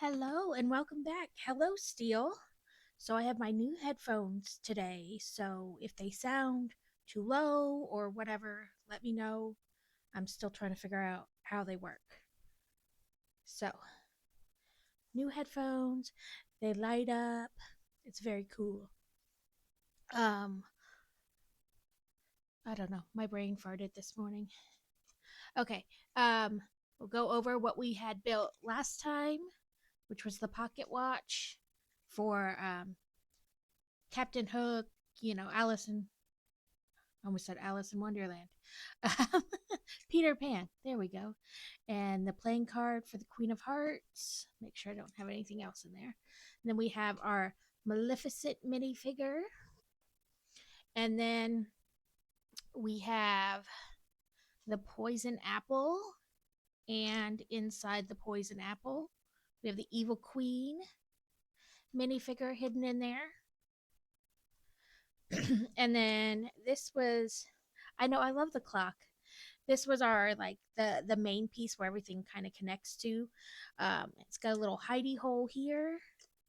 Hello and welcome back. Hello, Steel. So, I have my new headphones today. So, if they sound too low or whatever, let me know. I'm still trying to figure out how they work. So, new headphones, they light up. It's very cool. Um, I don't know. My brain farted this morning. Okay. We'll go over what we had built last time, which was the pocket watch for Captain Hook, Allison. I almost said Alice in Wonderland. Peter Pan. There we go. And the playing card for the Queen of Hearts. Make sure I don't have anything else in there. And then we have our Maleficent minifigure. And then we have the Poison Apple. And inside the Poison Apple, we have the Evil Queen minifigure hidden in there. And then this was, I know I love the clock. This was our like the main piece where everything kind of connects to. It's got a little hidey hole here,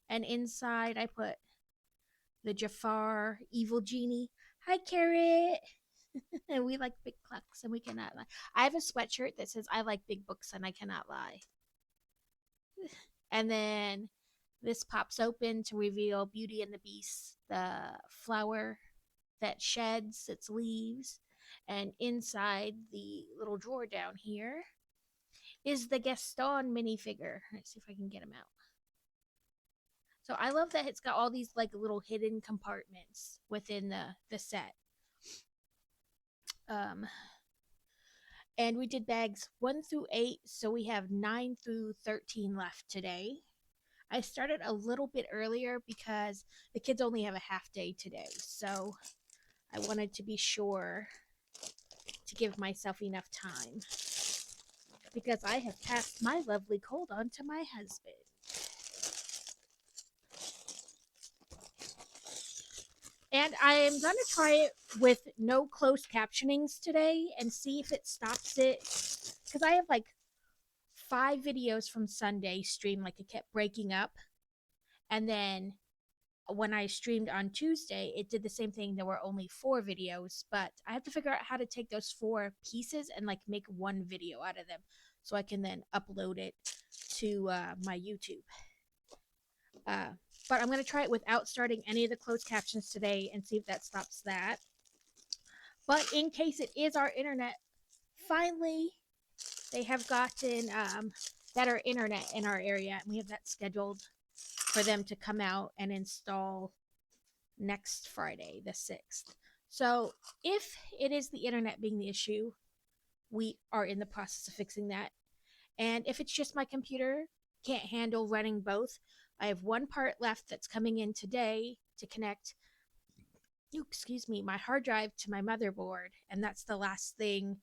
and inside I put the Jafar evil genie. Hi, Carrot. And we like big clocks, and we cannot lie. I have a sweatshirt that says I like big books, and I cannot lie. And then this pops open to reveal Beauty and the Beast, the flower that sheds its leaves. And inside the little drawer down here is the Gaston minifigure. Let's see if I can get him out. So I love that it's got all these like little hidden compartments within the set. Um, and we did bags 1 through 8, so we have 9 through 13 left today. I started a little bit earlier because the kids only have a half day today, so I wanted to be sure to give myself enough time because I have passed my lovely cold on to my husband. And I am going to try it with no closed captionings today and see if it stops it. Because I have like 5 videos from Sunday streamed, like it kept breaking up. And then when I streamed on Tuesday, it did the same thing. There were only 4 videos, but I have to figure out how to take those 4 pieces and like make one video out of them so I can then upload it to my YouTube. But I'm going to try it without starting any of the closed captions today and see if that stops that. But in case it is our internet, finally they have gotten better internet in our area, and we have that scheduled for them to come out and install next Friday, the 6th. So if it is the internet being the issue, we are in the process of fixing that. And if it's just my computer can't handle running both, I have one part left that's coming in today to connect, my hard drive to my motherboard, and that's the last thing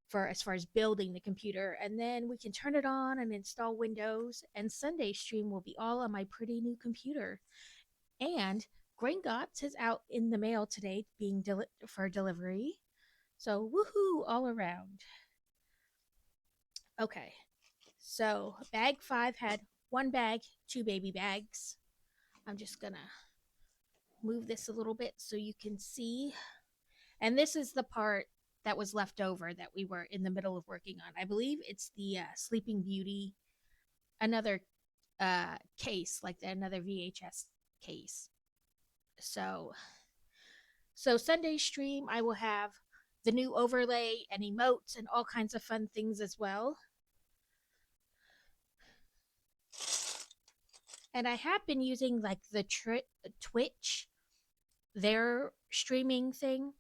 for as far as building the computer. And then we can turn it on and install Windows, and Sunday stream will be all on my pretty new computer. And Gringotts is out in the mail today being for delivery. So woohoo all around. Okay. So bag 5 had 1 bag, 2 baby bags. I'm just gonna move this a little bit so you can see. And this is the part that was left over that we were in the middle of working on. I believe it's the Sleeping Beauty, another case, like another VHS case. So Sunday stream, I will have the new overlay and emotes and all kinds of fun things as well. And I have been using like the Twitch, their streaming thing,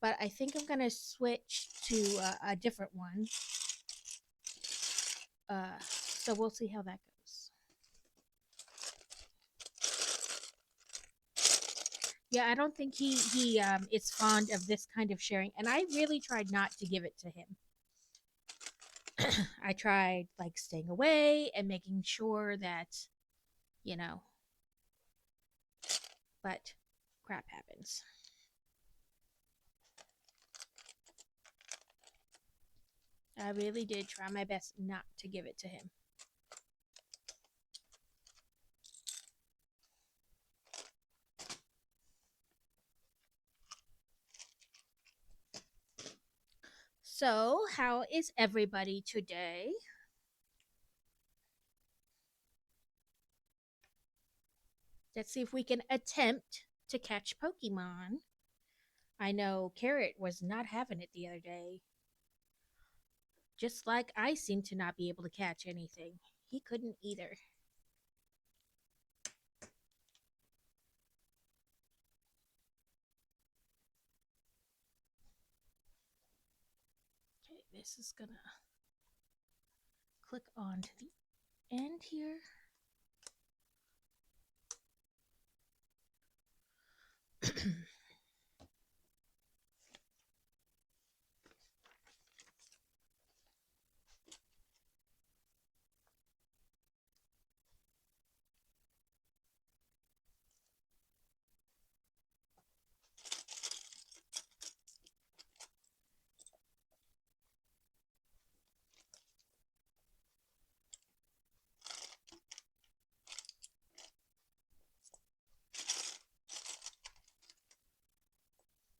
but I think I'm gonna switch to a different one. So we'll see how that goes. Yeah, I don't think he is fond of this kind of sharing, and I really tried not to give it to him. I tried like staying away and making sure that, you know, but crap happens. I really did try my best not to give it to him. So, how is everybody today? Let's see if we can attempt to catch Pokemon. I know Carrot was not having it the other day. Just like I seem to not be able to catch anything. He couldn't either. Okay, this is gonna click on to the end here.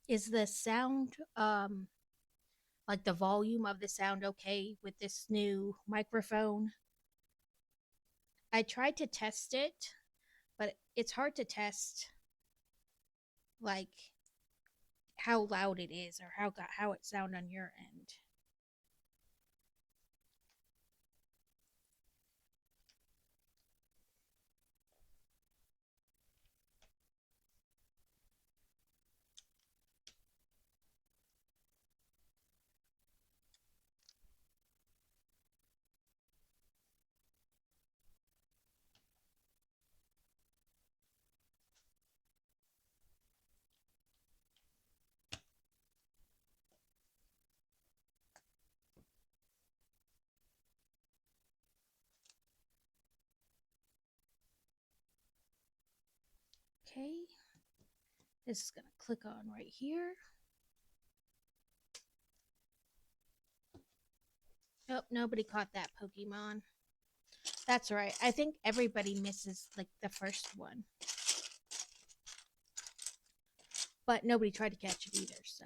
Is the sound like the volume of the sound okay with this new microphone? I tried to test it, but it's hard to test like how loud it is or how it sound on your end. Okay, this is gonna click on right here. Oh, nobody caught that Pokemon. That's right. I think everybody misses like the first one, but nobody tried to catch it either. So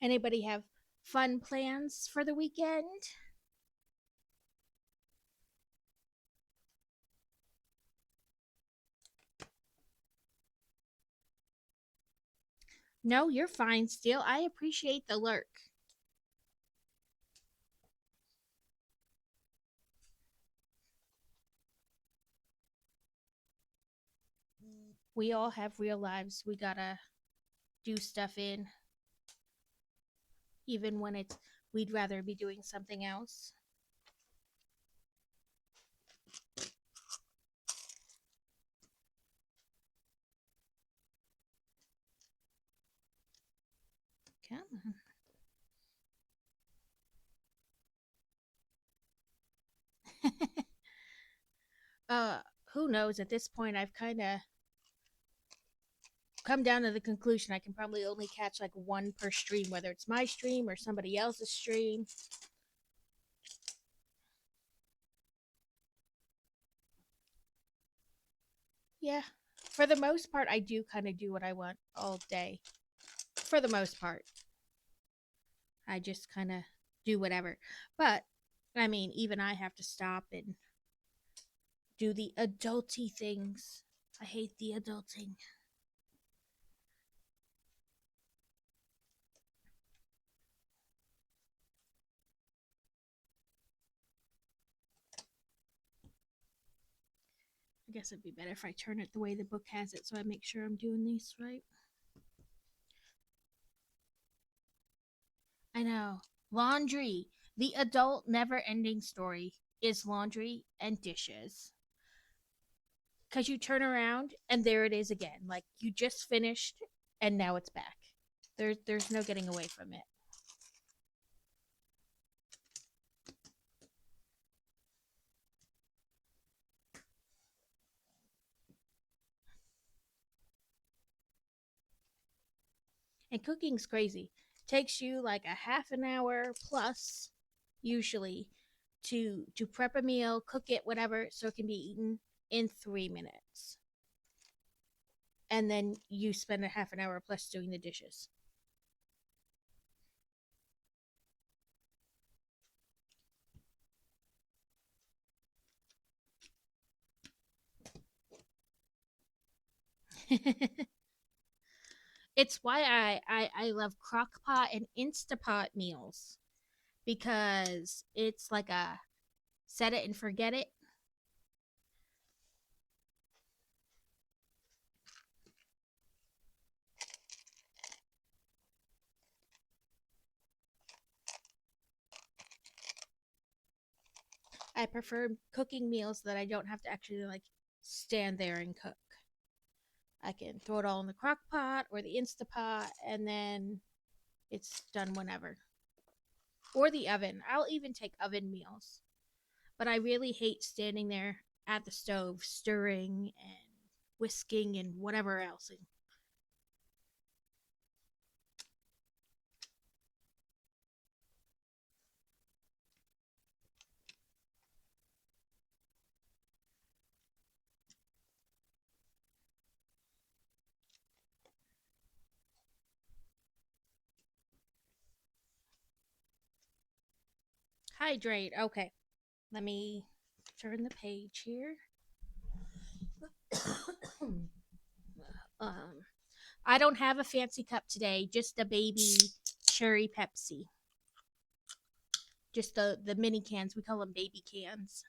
anybody have fun plans for the weekend? No, you're fine still. I appreciate the lurk. We all have real lives we gotta do stuff in, even when it's we'd rather be doing something else. Come on. uh, who knows? At this point, I've kind of come down to the conclusion I can probably only catch like one per stream, whether it's my stream or somebody else's stream. Yeah, for the most part, I do kind of do what I want all day. For the most part, I just kind of do whatever. But I mean, even I have to stop and do the adulty things. I hate the adulting. I guess it'd be better if I turn it the way the book has it so I make sure I'm doing these right. I know. Laundry. The adult never ending story is laundry and dishes. Because you turn around and there it is again. Like you just finished and now it's back. There's no getting away from it. And cooking's crazy. Takes you like a half an hour plus, usually, to prep a meal, cook it, whatever, so it can be eaten in 3 minutes. And then you spend a half an hour plus doing the dishes. It's why I love crock pot and Instapot meals because it's like a set it and forget it. I prefer cooking meals that I don't have to actually like stand there and cook. I can throw it all in the crock pot or the Instapot and then it's done whenever. Or the oven. I'll even take oven meals. But I really hate standing there at the stove stirring and whisking and whatever else. Hydrate. Okay. Let me turn the page here. um, I don't have a fancy cup today, just a baby cherry Pepsi. Just the mini cans. We call them baby cans.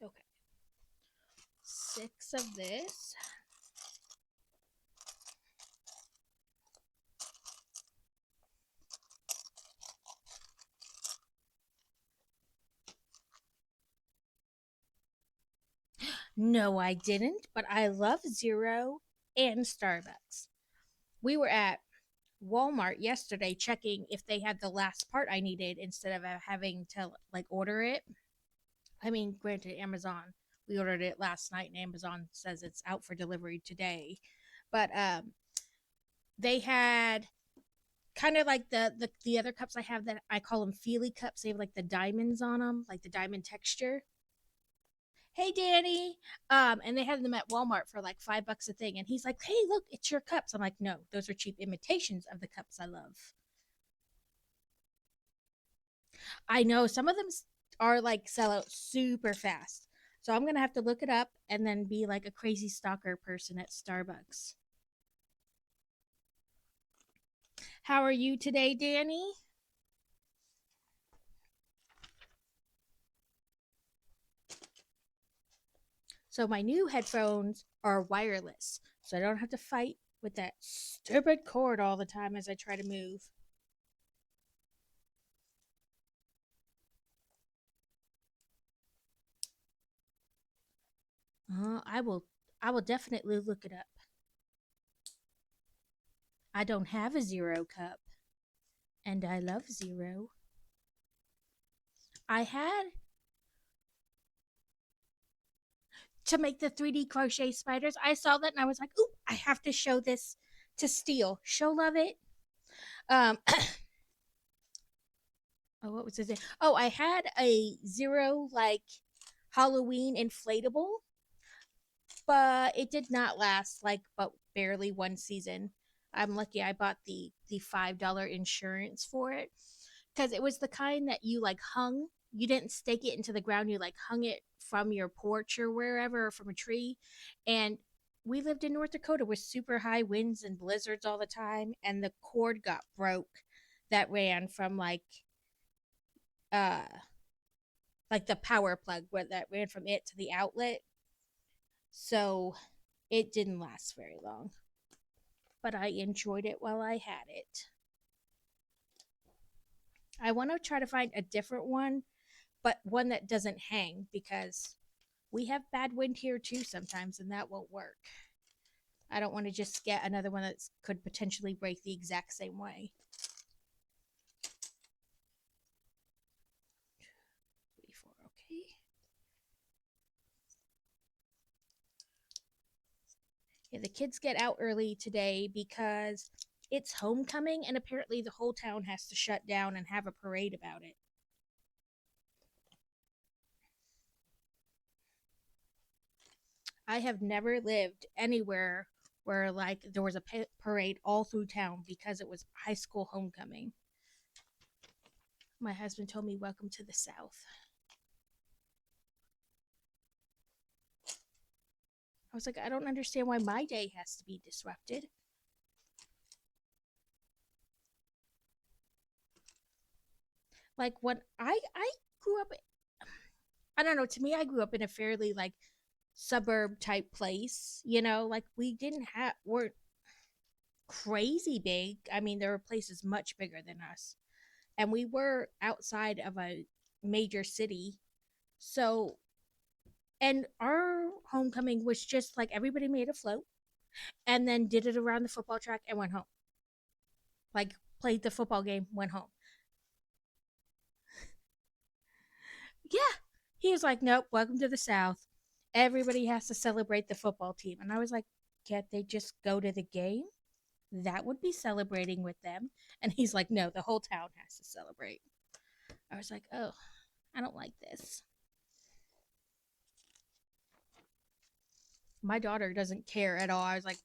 Okay. 6 of this. No, I didn't, but I love Zero and Starbucks. We were at Walmart yesterday checking if they had the last part I needed instead of having to like order it. I mean, granted, Amazon, we ordered it last night and Amazon says it's out for delivery today. But they had kind of like the other cups I have that I call them feely cups. They have like the diamonds on them, like the diamond texture. Hey Danny. And they had them at Walmart for like $5 a thing. And he's like, hey, look, it's your cups. I'm like, no, those are cheap imitations of the cups I love. I know some of them are like sell out super fast. So I'm gonna have to look it up and then be like a crazy stalker person at Starbucks. How are you today, Danny? So my new headphones are wireless, so I don't have to fight with that stupid cord all the time as I try to move. I will. I will definitely look it up. I don't have a zero cup, and I love zero. I had to make the 3D crochet spiders. I saw that and I was like, "Ooh, I have to show this to Steele. She'll love it." Um, oh, what was it? Oh, I had a zero like Halloween inflatable, but it did not last like but barely one season. I'm lucky I bought the $5 insurance for it because it was the kind that you like hung. You didn't stake it into the ground. You like hung it from your porch or wherever, or from a tree. And we lived in North Dakota with super high winds and blizzards all the time, and the cord got broke that ran from uh like the power plug where that ran from it to the outlet. So It didn't last very long, but I enjoyed it while I had it. I want to try to find a different one, but one that doesn't hang because we have bad wind here too sometimes, and that won't work. I don't want to just get another one that could potentially break the exact same way. 34, okay. Yeah, the kids get out early today because it's homecoming, and apparently the whole town has to shut down and have a parade about it. I have never lived anywhere where like there was a parade all through town because it was high school homecoming. My husband told me, "Welcome to the South." I was like, I don't understand why my day has to be disrupted. Like when I grew up, I don't know. To me, I grew up in a fairly like suburb type place. You know, like we didn't have weren't crazy big. I mean, there were places much bigger than us, and we were outside of a major city. So, and our homecoming was just like everybody made a float and then did it around the football track and went home. Like played the football game, went home. Yeah. He was like, nope, welcome to the South. Everybody has to celebrate the football team. And I was like, can't they just go to the game? That would be celebrating with them. And he's like, no, the whole town has to celebrate. I was like, oh, I don't like this. My daughter doesn't care at all. I was like,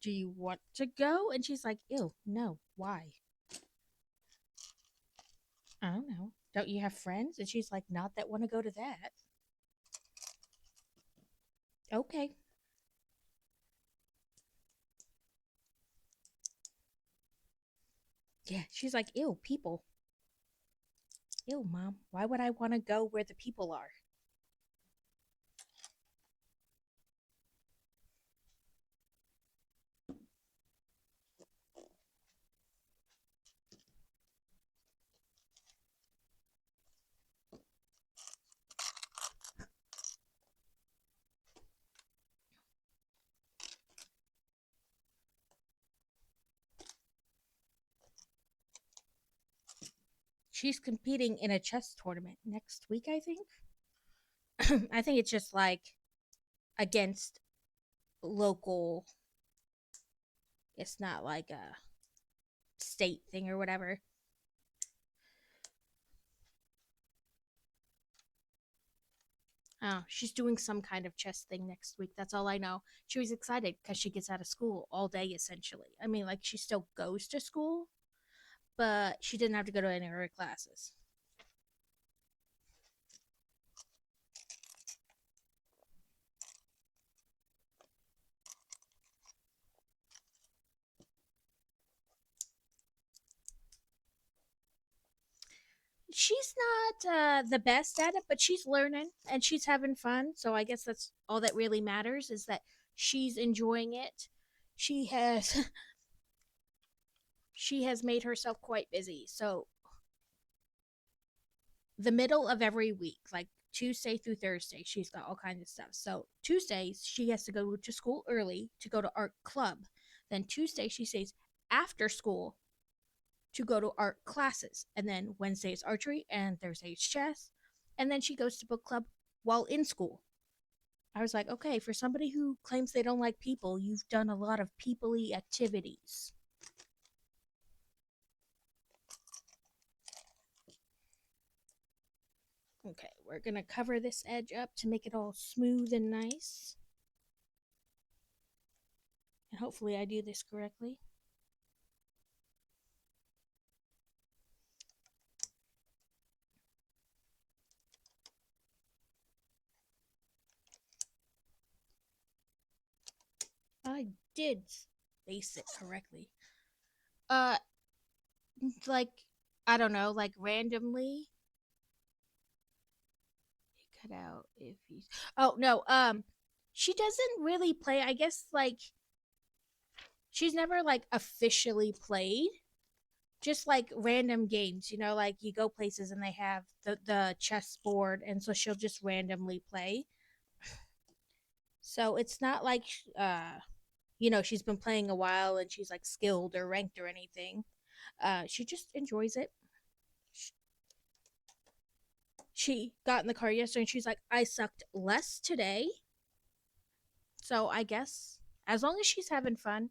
do you want to go? And she's like, ew, no, why? I don't know. Don't you have friends? And she's like, not that want to go to that. Okay. Yeah. She's like, ew, people. Ew, mom. Why would I want to go where the people are? She's competing in a chess tournament next week, I think. I think it's just like against local, it's not like a state thing or whatever. Oh, she's doing some kind of chess thing next week. That's all I know. She was excited because she gets out of school all day, essentially. I mean, like, she still goes to school, but she didn't have to go to any of her classes. She's not the best at it, but she's learning and she's having fun. So I guess that's all that really matters is that she's enjoying it. She has she has made herself quite busy. So the middle of every week, like Tuesday through Thursday, she's got all kinds of stuff. So Tuesdays she has to go to school early to go to art club. Then Tuesday she stays after school to go to art classes. And then Wednesday is archery and Thursday is chess. And then she goes to book club while in school. I was like, okay, for somebody who claims they don't like people, you've done a lot of peoply activities. Okay, we're gonna cover this edge up to make it all smooth and nice. And hopefully I do this correctly. I did base it correctly. Uh, like, I don't know, like randomly. It cut out if he's. Oh, no, She doesn't really play. I guess like she's never like officially played. Just like random games, like you go places and they have the chess board, and so she'll just randomly play. So it's not like she's been playing a while and she's like skilled or ranked or anything. She just enjoys it. She got in the car yesterday and she's like, I sucked less today. So I guess as long as she's having fun.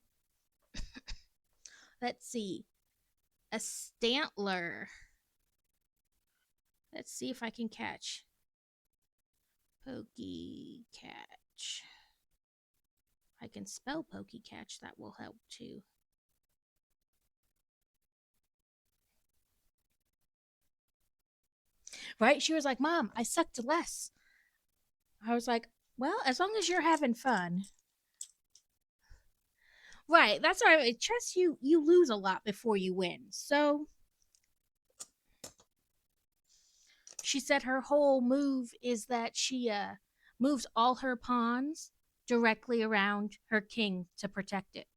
Let's see. A Stantler. Let's see if I can catch. Pokey catch. I can spell pokey catch. That will help too. Right? She was like, Mom, I sucked less. I was like, well, as long as you're having fun. Right. That's all right. Chess, you lose a lot before you win. So she said her whole move is that she moves all her pawns directly around her king to protect it.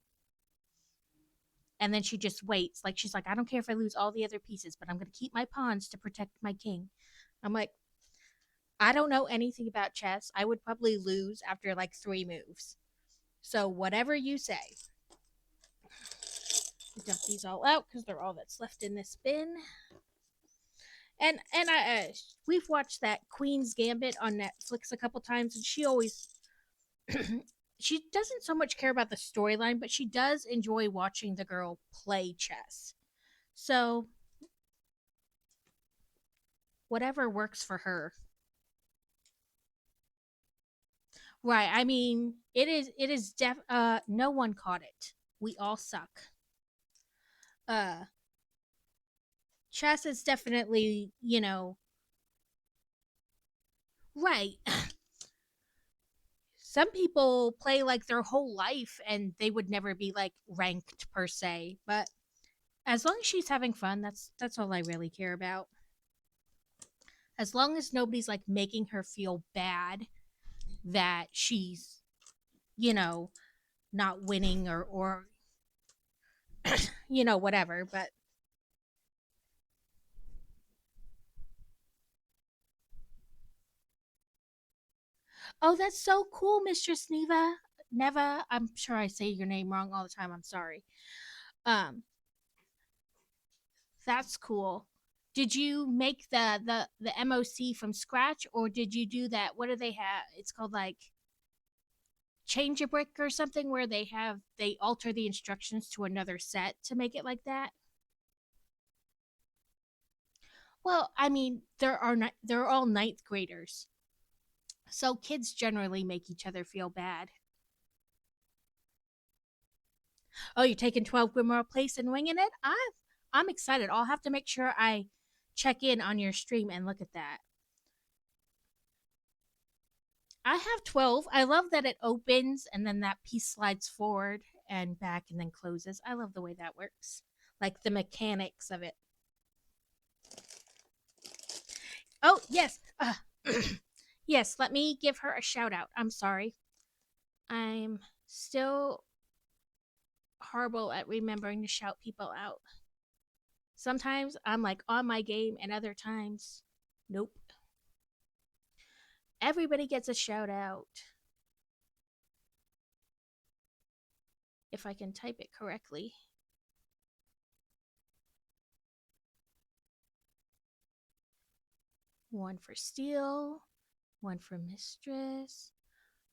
And then she just waits. Like she's like, I don't care if I lose all the other pieces, but I'm going to keep my pawns to protect my king. I'm like, I don't know anything about chess. I would probably lose after like 3 moves. So whatever you say. Dump these all out because they're all that's left in this bin. And we've watched that Queen's Gambit on Netflix a couple times, and she always she doesn't so much care about the storyline, but she does enjoy watching the girl play chess. So whatever works for her. Right. I mean, it is no one caught it. We all suck. Uh Chess is definitely, right. Some people play like their whole life and they would never be like ranked per se, but as long as she's having fun, that's all I really care about. As long as nobody's like making her feel bad that she's, you know, not winning or whatever, but oh, that's so cool, Mistress Neva. Neva, I'm sure I say your name wrong all the time. I'm sorry. Um, that's cool. Did you make the MOC from scratch, or did you do that? What do they have? It's called like change a brick or something, where they alter the instructions to another set to make it like that. Well, I mean, they're all ninth graders, so kids generally make each other feel bad. Oh, you're taking 12 Grimrock Place and winging it? I'm excited. I'll have to make sure I check in on your stream and look at that. I have 12. I love that it opens and then that piece slides forward and back and then closes. I love the way that works. Like the mechanics of it. Oh, yes. Yes, let me give her a shout out. I'm sorry. I'm still horrible at remembering to shout people out. Sometimes I'm like on my game, and other times, nope. Everybody gets a shout out. If I can type it correctly. One for Steel, one for Mistress,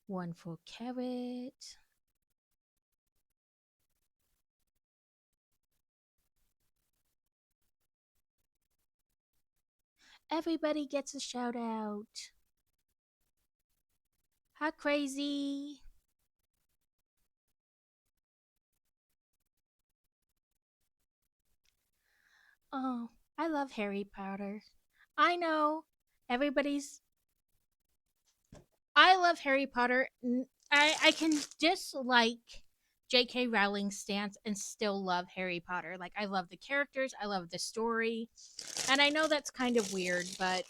one for Carrot. Everybody gets a shout out. How crazy. Oh, I love Harry Potter. I know everybody's. I love Harry Potter. I can dislike J.K. Rowling's stance and still love Harry Potter. Like, I love the characters, I love the story. And I know that's kind of weird, but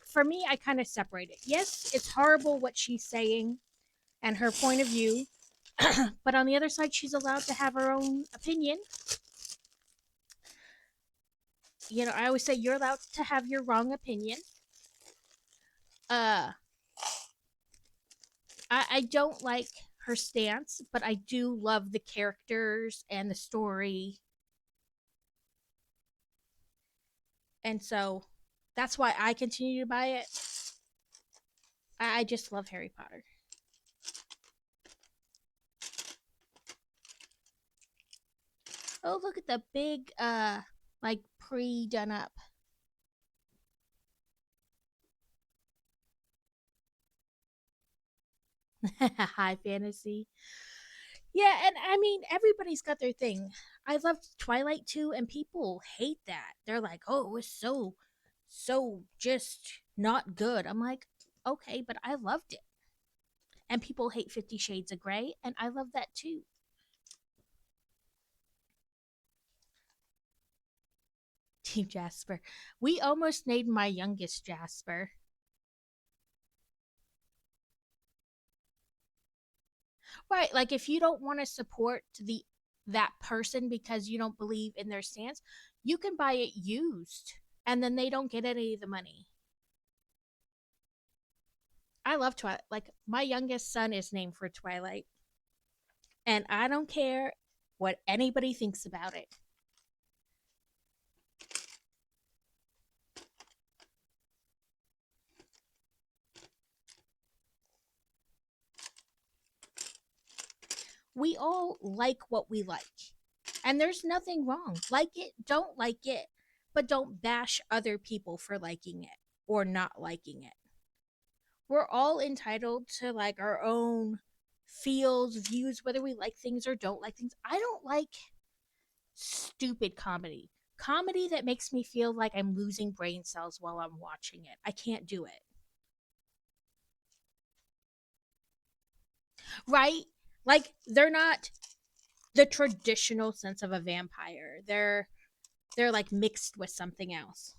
For me, I kind of separate it. Yes, it's horrible what she's saying and her point of view, but on the other side, she's allowed to have her own opinion. You know, I always say you're allowed to have your wrong opinion. Uh, I don't like her stance, but I do love the characters and the story, and so that's why I continue to buy it. I just love Harry Potter. Oh, look at the big, like pre done up. High fantasy. Yeah, and I mean, everybody's got their thing. I loved Twilight too, and people hate that. They're like, oh, it was so just not good. I'm like, okay, but I loved it. And people hate 50 Shades of Grey, and I love that too. Team Jasper. We almost named my youngest Jasper. Right, like if you don't want to support the that person because you don't believe in their stance, you can buy it used and then they don't get any of the money. I love Twilight. Like my youngest son is named for Twilight, and I don't care what anybody thinks about it. We all like what we like. And there's nothing wrong. Like it, don't like it, but don't bash other people for liking it or not liking it. We're all entitled to like our own feels, views, whether we like things or don't like things. I don't like stupid comedy. Comedy that makes me feel like I'm losing brain cells while I'm watching it. I can't do it. Right? Like they're not the traditional sense of a vampire. They're like mixed with something else.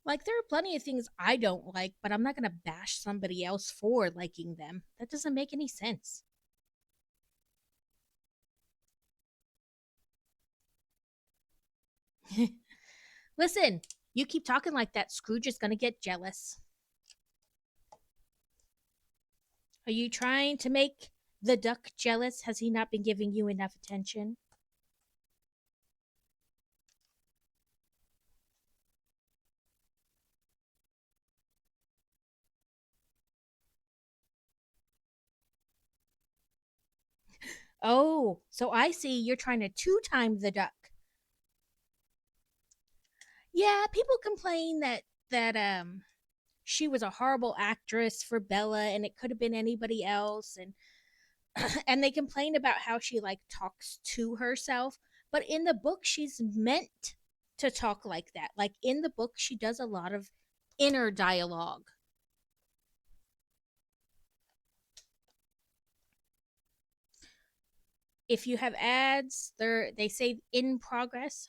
Like there are plenty of things I don't like, but I'm not going to bash somebody else for liking them. That doesn't make any sense. Listen, you keep talking like that, Scrooge is going to get jealous. Are you trying to make the duck jealous? Has he not been giving you enough attention? Oh, so I see you're trying to two time the duck. Yeah, people complain that she was a horrible actress for Bella and it could have been anybody else and and they complain about how she like talks to herself, but in the book she's meant to talk like that. Like in the book she does a lot of inner dialogue. If you have ads, they say in progress.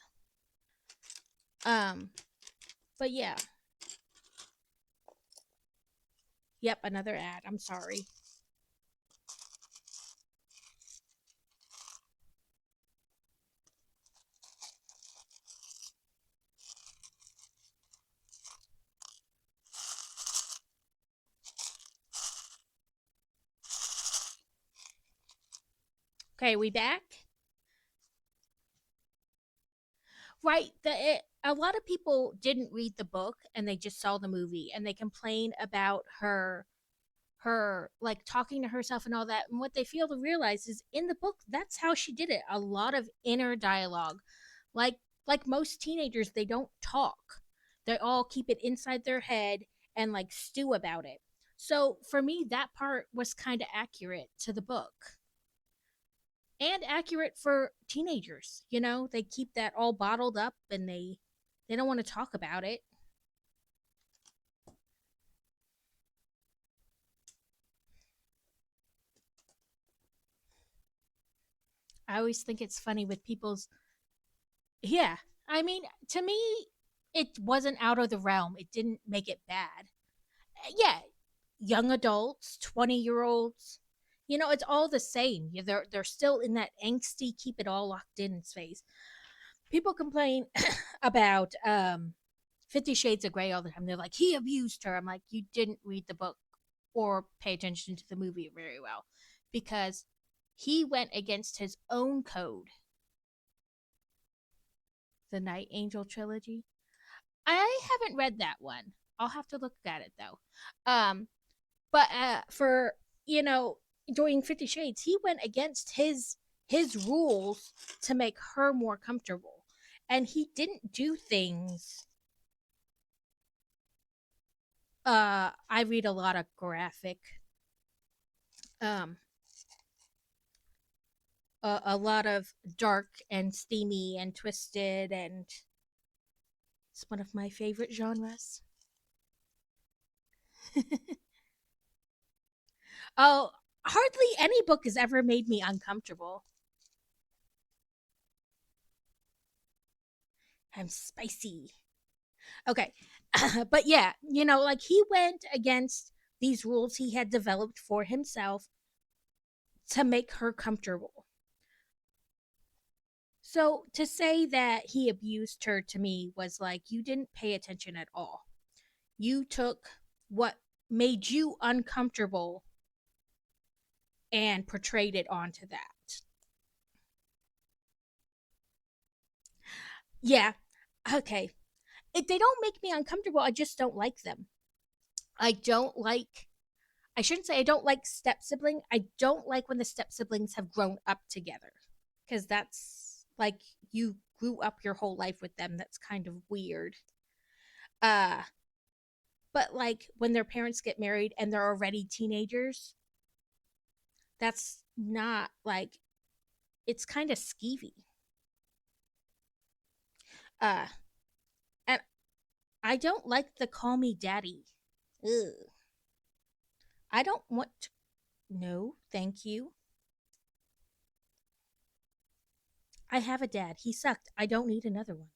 Um but yeah, yep, another ad. I'm sorry. Okay, we back? Right, a lot of people didn't read the book and they just saw the movie and they complain about her like talking to herself and all that, and what they fail to realize is in the book that's how she did it, a lot of inner dialogue. Like most teenagers, they don't talk, they all keep it inside their head and like stew about it. So for me that part was kind of accurate to the book and accurate for teenagers. You know, they keep that all bottled up and they don't want to talk about it. I always think it's funny with people's Yeah. I mean, to me, it wasn't out of the realm. It didn't make it bad. Yeah, young adults, 20-year-olds, it's all the same. They're still in that angsty, keep it all locked in phase. People complain about 50 Shades of Grey all the time. They're like, he abused her. I'm like, you didn't read the book or pay attention to the movie very well because he went against his own code. The Night Angel trilogy. I haven't read that one. I'll have to look at it though. But for you know doing 50 Shades, he went against his rules to make her more comfortable, and he didn't do things. I read a lot of graphic, um, a lot of dark and steamy and twisted, and it's one of my favorite genres. Oh, hardly any book has ever made me uncomfortable. I'm spicy. Okay. But yeah, like he went against these rules he had developed for himself to make her comfortable. So to say that he abused her to me was like, you didn't pay attention at all. You took what made you uncomfortable and portrayed it onto that. Yeah. Okay. If they don't make me uncomfortable, I just don't like them. I don't like I shouldn't say I don't like step sibling. I don't like when the step siblings have grown up together because that's like you grew up your whole life with them. That's kind of weird. Uh, but like when their parents get married and they're already teenagers, that's not like it's kind of skeevy. Uh, and I don't like the call me daddy. Ugh. I don't want to. No, thank you. I have a dad. He sucked. I don't need another one.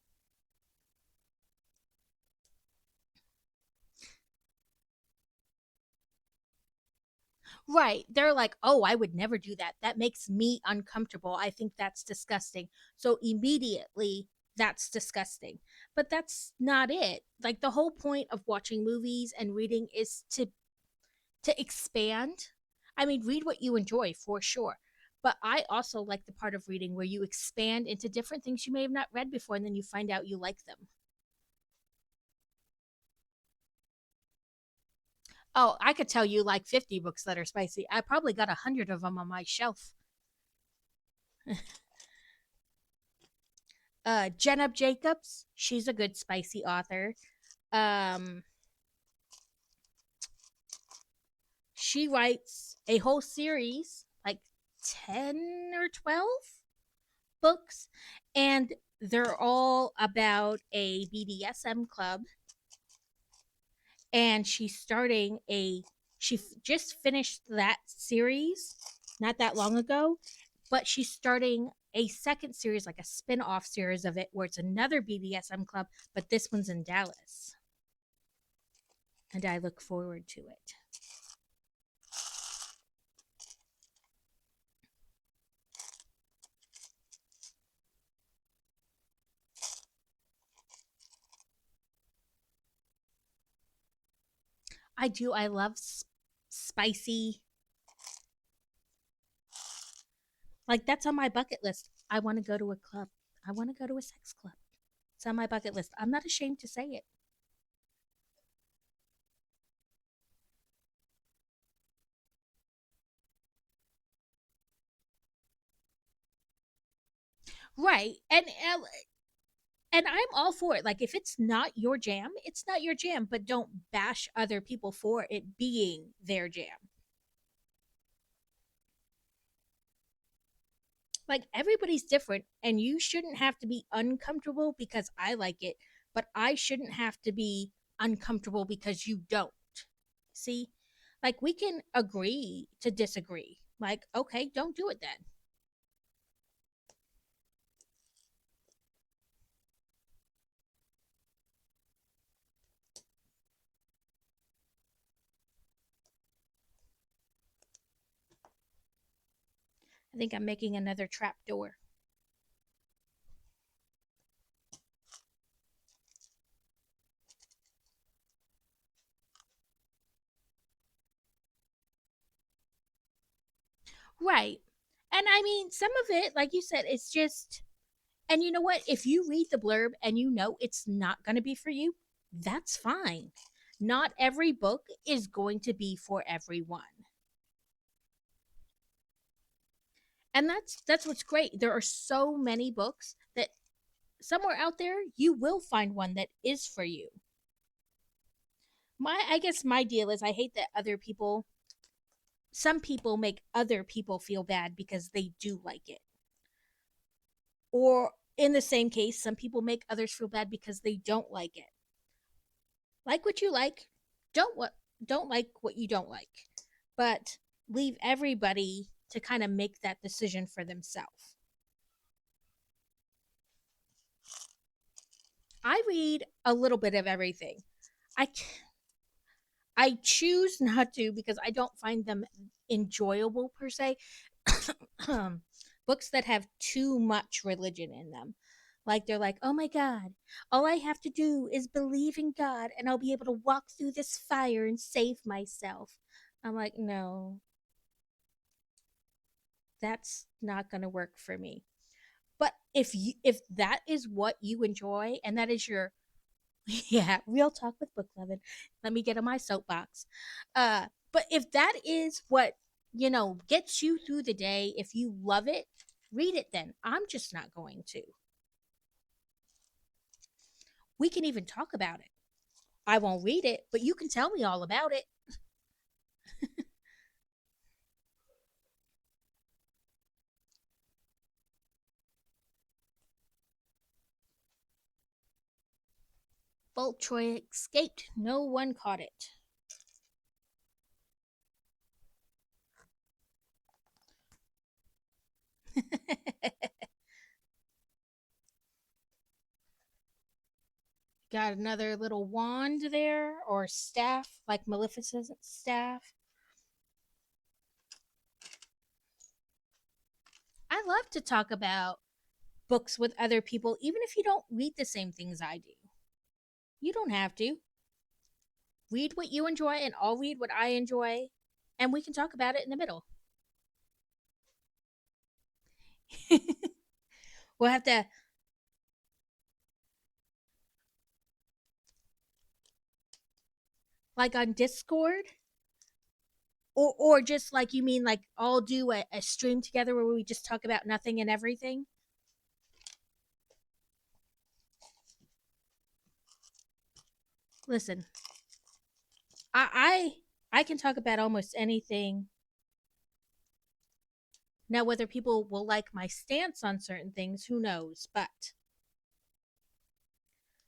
Right. They're like, oh, I would never do that. That makes me uncomfortable. I think that's disgusting. So immediately, that's disgusting. But that's not it. Like the whole point of watching movies and reading is to expand. I mean, read what you enjoy for sure. But I also like the part of reading where you expand into different things you may have not read before and then you find out you like them. Oh, I could tell you like 50 books that are spicy. I probably got 100 of them on my shelf. Jenna Jacobs, she's a good spicy author. Um, she writes a whole series, like 10 or 12 books, and they're all about a BDSM club. And she's starting just finished that series not that long ago, but she's starting a second series, like a spin off series of it, where it's another BDSM club, but this one's in Dallas. And I look forward to it. I do. I love spicy. Like, that's on my bucket list. I want to go to a club. I want to go to a sex club. It's on my bucket list. I'm not ashamed to say it. Right. And I'm all for it. Like, if it's not your jam, it's not your jam, but don't bash other people for it being their jam. Like, everybody's different, and you shouldn't have to be uncomfortable because I like it, but I shouldn't have to be uncomfortable because you don't. See? Like, we can agree to disagree. Like, okay, don't do it then. I think I'm making another trap door. Right. And I mean, some of it, like you said, it's just, and you know what? If you read the blurb and you know it's not going to be for you, that's fine. Not every book is going to be for everyone. And that's what's great. There are so many books that somewhere out there you will find one that is for you. My I guess my deal is I hate that other people some people make other people feel bad because they do like it. Or in the same case, some people make others feel bad because they don't like it. Like what you like, don't like what you don't like. But leave everybody to kind of make that decision for themselves. I read a little bit of everything. I I choose not to because I don't find them enjoyable per se. Books that have too much religion in them. Like they're like, oh my God, all I have to do is believe in God and I'll be able to walk through this fire and save myself. I'm like, no, that's not going to work for me. But if that is what you enjoy and that is your yeah, real talk with book loving. Let me get on my soapbox. But if that is what, gets you through the day, if you love it, read it then. I'm just not going to. We can even talk about it. I won't read it, but you can tell me all about it. Boltroy escaped. No one caught it. Got another little wand there, or staff, like Maleficent's staff. I love to talk about books with other people, even if you don't read the same things I do. You don't have to. Read what you enjoy, and I'll read what I enjoy, and we can talk about it in the middle. We'll have to, like on Discord, or just like you mean, like all do a stream together where we just talk about nothing and everything. Listen, I can talk about almost anything. Now, whether people will like my stance on certain things, who knows? But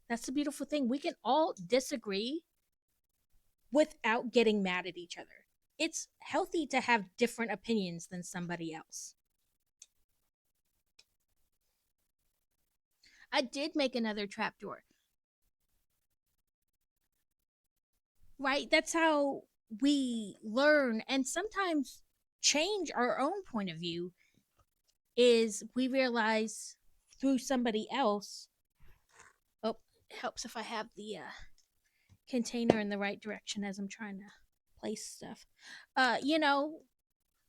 that's the beautiful thing. We can all disagree without getting mad at each other. It's healthy to have different opinions than somebody else. I did make another trapdoor. Right? That's how we learn and sometimes change our own point of view is we realize through somebody else. Oh, it helps if I have the container in the right direction as I'm trying to place stuff. You know,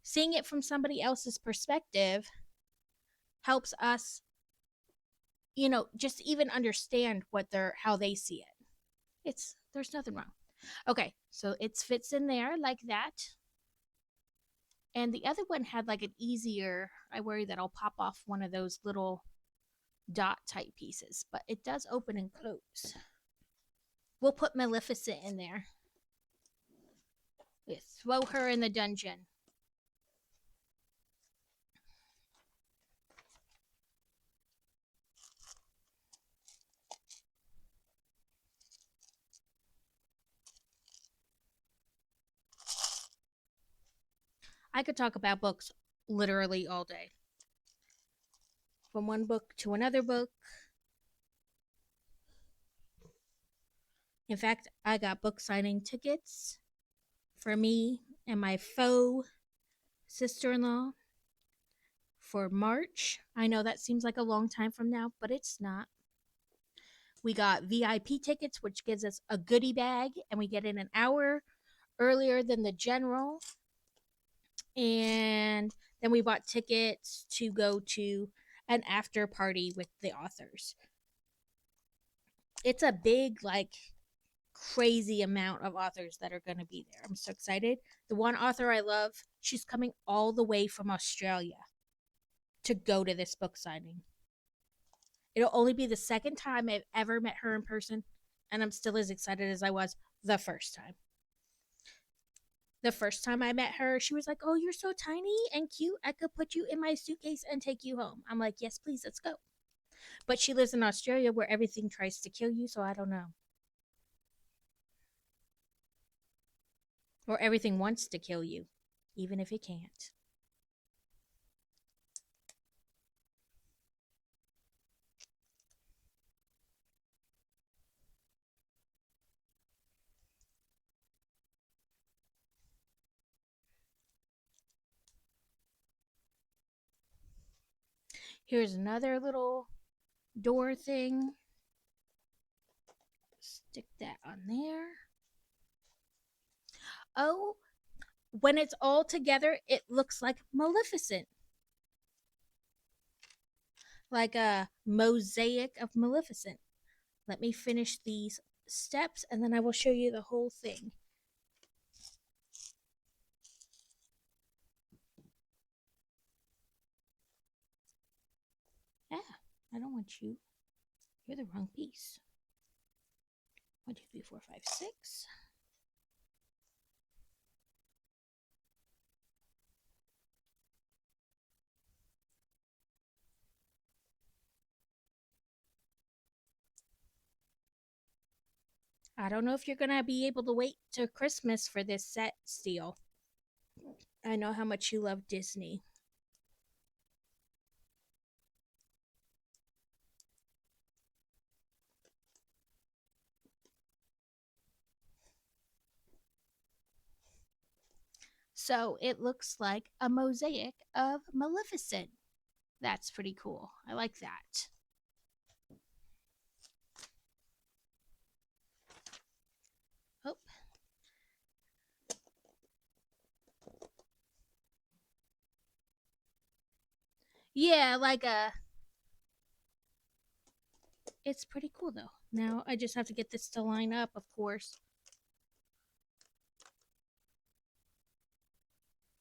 seeing it from somebody else's perspective helps us, just even understand what they're how they see it. It's there's nothing wrong. Okay, so it fits in there like that. And the other one had like an easier, I worry that I'll pop off one of those little dot type pieces, but it does open and close. We'll put Maleficent in there. We throw her in the dungeon. I could talk about books literally all day. From one book to another book. In fact, I got book signing tickets for me and my faux sister in law. for March. I know that seems like a long time from now, but it's not. We got VIP tickets, which gives us a goodie bag, and we get in an hour earlier than the general. And then we bought tickets to go to an after party with the authors. It's a big, like, crazy amount of authors that are going to be there. I'm so excited. The one author I love, she's coming all the way from Australia to go to this book signing. It'll only be the second time I've ever met her in person, and I'm still as excited as I was the first time. The first time I met her, she was like, "Oh, you're so tiny and cute. I could put you in my suitcase and take you home." I'm like, "Yes, please, let's go." But she lives in Australia where everything tries to kill you, so I don't know. Or everything wants to kill you, even if it can't. Here's another little door thing. Stick that on there. Oh, when it's all together, it looks like Maleficent. Like a mosaic of Maleficent. Let me finish these steps and then I will show you the whole thing. Ah, I don't want you. You're the wrong piece. 1, 2, 3, 4, 5, 6. I don't know if you're gonna be able to wait till Christmas for this set, Steel. I know how much you love Disney. So it looks like a mosaic of Maleficent. That's pretty cool. I like that. Oh. Yeah, like a. It's pretty cool though. Now I just have to get this to line up, of course.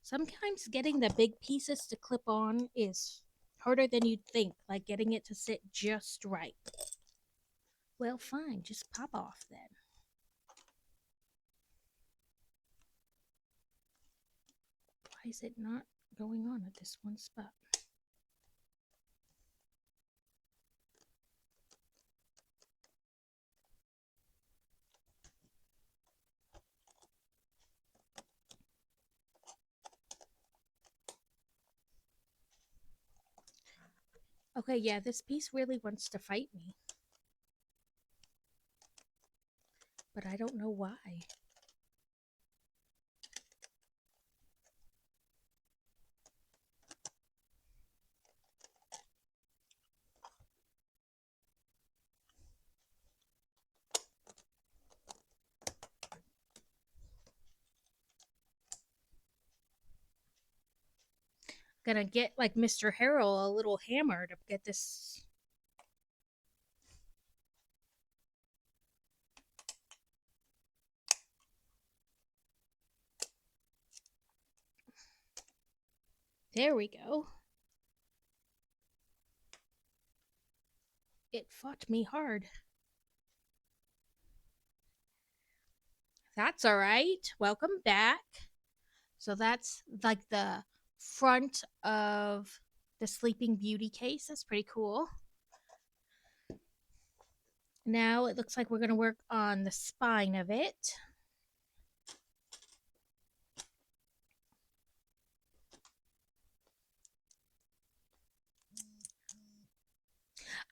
Sometimes getting the big pieces to clip on is harder than you'd think, like getting it to sit just right. Well, fine, just pop off then. Why is it not going on at this one spot? Okay, yeah, this piece really wants to fight me. But I don't know why. Gonna get like Mr. Harrell a little hammer to get this. There we go. It fought me hard. That's all right. Welcome back. So that's like the front of the Sleeping Beauty case. That's pretty cool. Now it looks like we're going to work on the spine of it.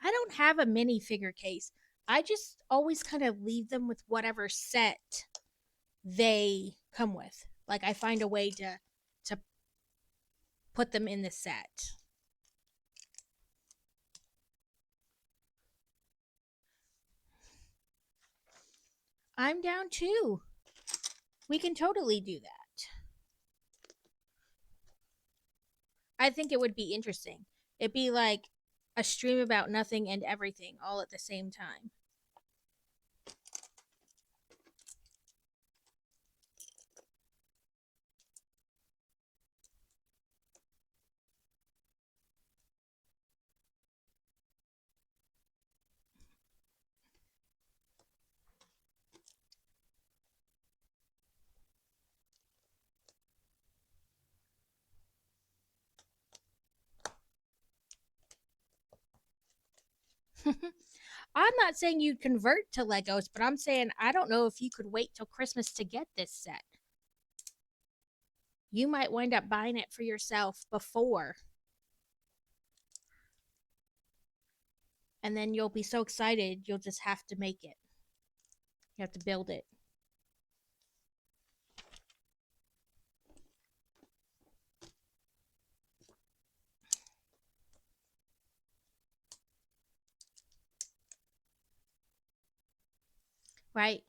I don't have a minifigure case. I just always kind of leave them with whatever set they come with. Like I find a way to put them in the set. I'm down too. We can totally do that. I think it would be interesting. It'd be like a stream about nothing and everything all at the same time. I'm not saying you'd convert to Legos, but I'm saying I don't know if you could wait till Christmas to get this set. You might wind up buying it for yourself before, and then you'll be so excited you'll just have to make it. You have to build it. Right?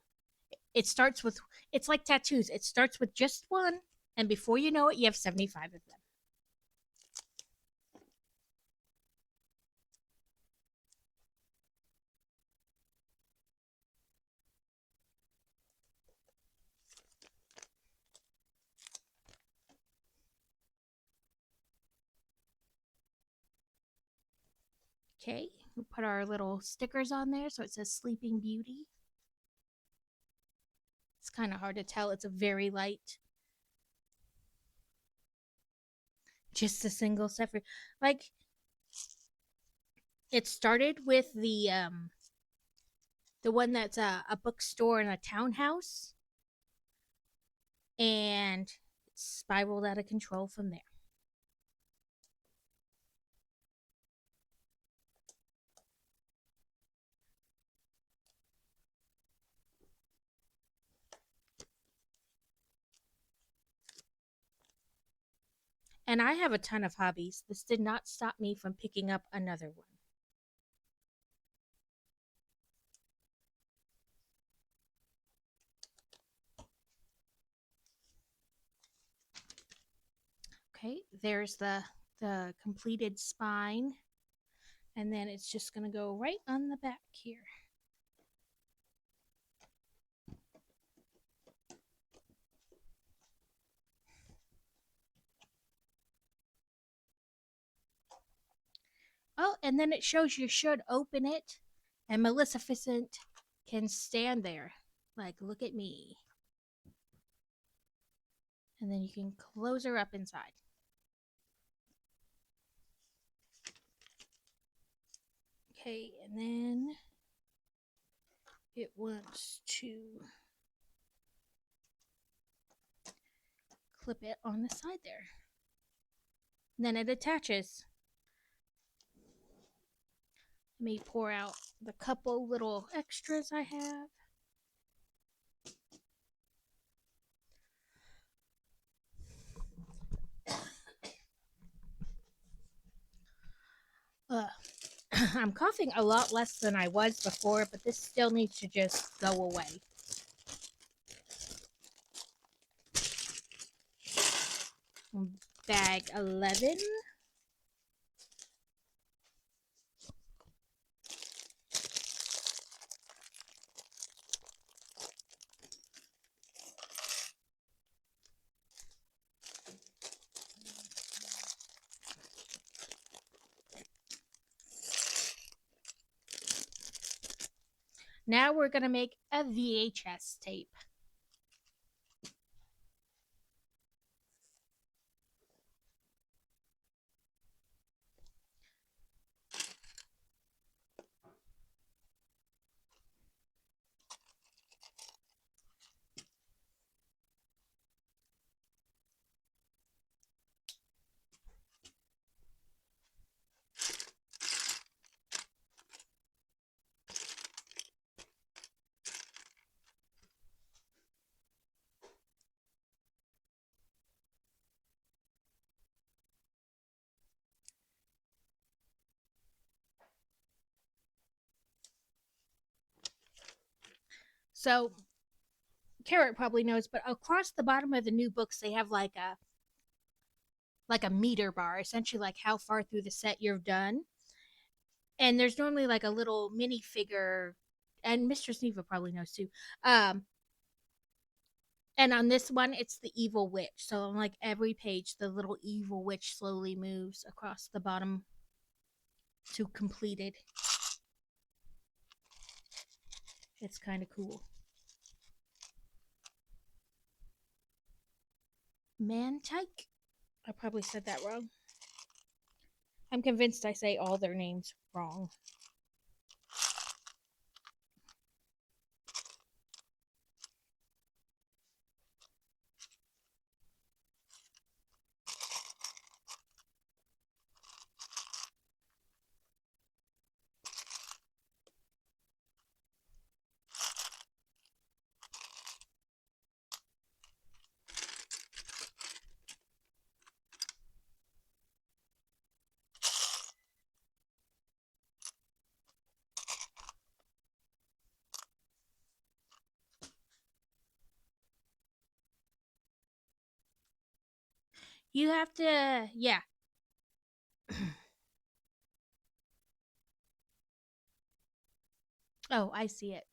It starts with, it's like tattoos. It starts with just one, and before you know it, you have 75 of them. Okay, we'll put our little stickers on there so it says Sleeping Beauty. It's kind of hard to tell. It's a very light, just a single set for, like, it started with the one that's a bookstore and a townhouse, and it spiraled out of control from there. And I have a ton of hobbies. This did not stop me from picking up another one. Okay, there's the completed spine, and then it's just going to go right on the back here. Oh, and then it shows you should open it, and Maleficent can stand there. Like, look at me. And then you can close her up inside. Okay, and then it wants to clip it on the side there. And then it attaches. Let me pour out the couple little extras I have. I'm coughing a lot less than I was before, but this still needs to just go away. Bag 11. Now we're going to make a VHS tape. So Carrot probably knows, but across the bottom of the new books, they have like a meter bar, essentially like how far through the set you're done. And there's normally like a little mini figure, and Mistress Neva probably knows too. Um, and on this one, it's the evil witch. So on like every page, the little evil witch slowly moves across the bottom to completed. It's kind of cool. Mantike? I probably said that wrong. I'm convinced I say all their names wrong. You have to, yeah. Oh, I see it.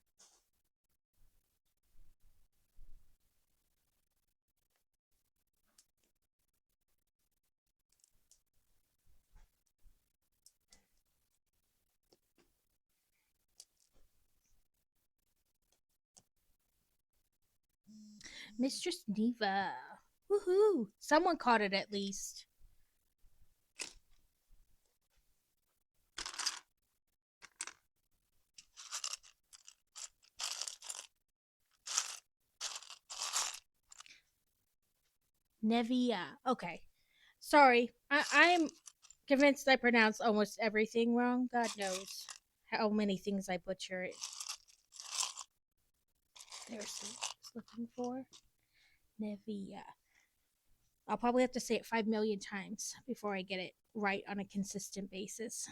Mistress Neva. Woohoo! Someone caught it at least. Nevia. Okay. Sorry. I'm convinced I pronounce almost everything wrong. God knows how many things I butcher it. There's what I was looking for. Nevia. I'll probably have to say it 5 million times before I get it right on a consistent basis.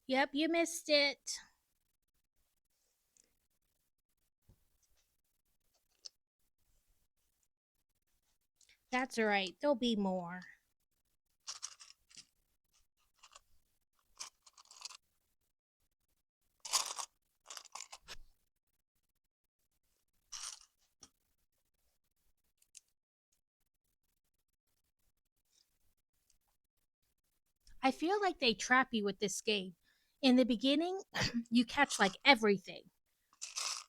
Yep, you missed it. That's all right. There'll be more. I feel like they trap you with this game. In the beginning, you catch like everything.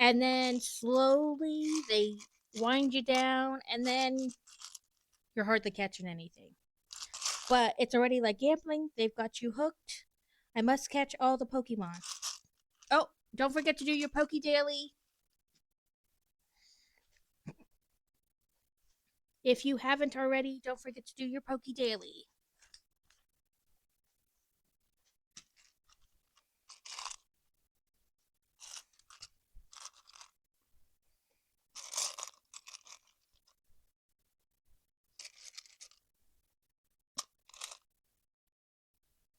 And then slowly they wind you down, and then you're hardly catching anything. But it's already like gambling. They've got you hooked. I must catch all the Pokemon. Oh, don't forget to do your Poke Daily. If you haven't already, don't forget to do your Poke Daily.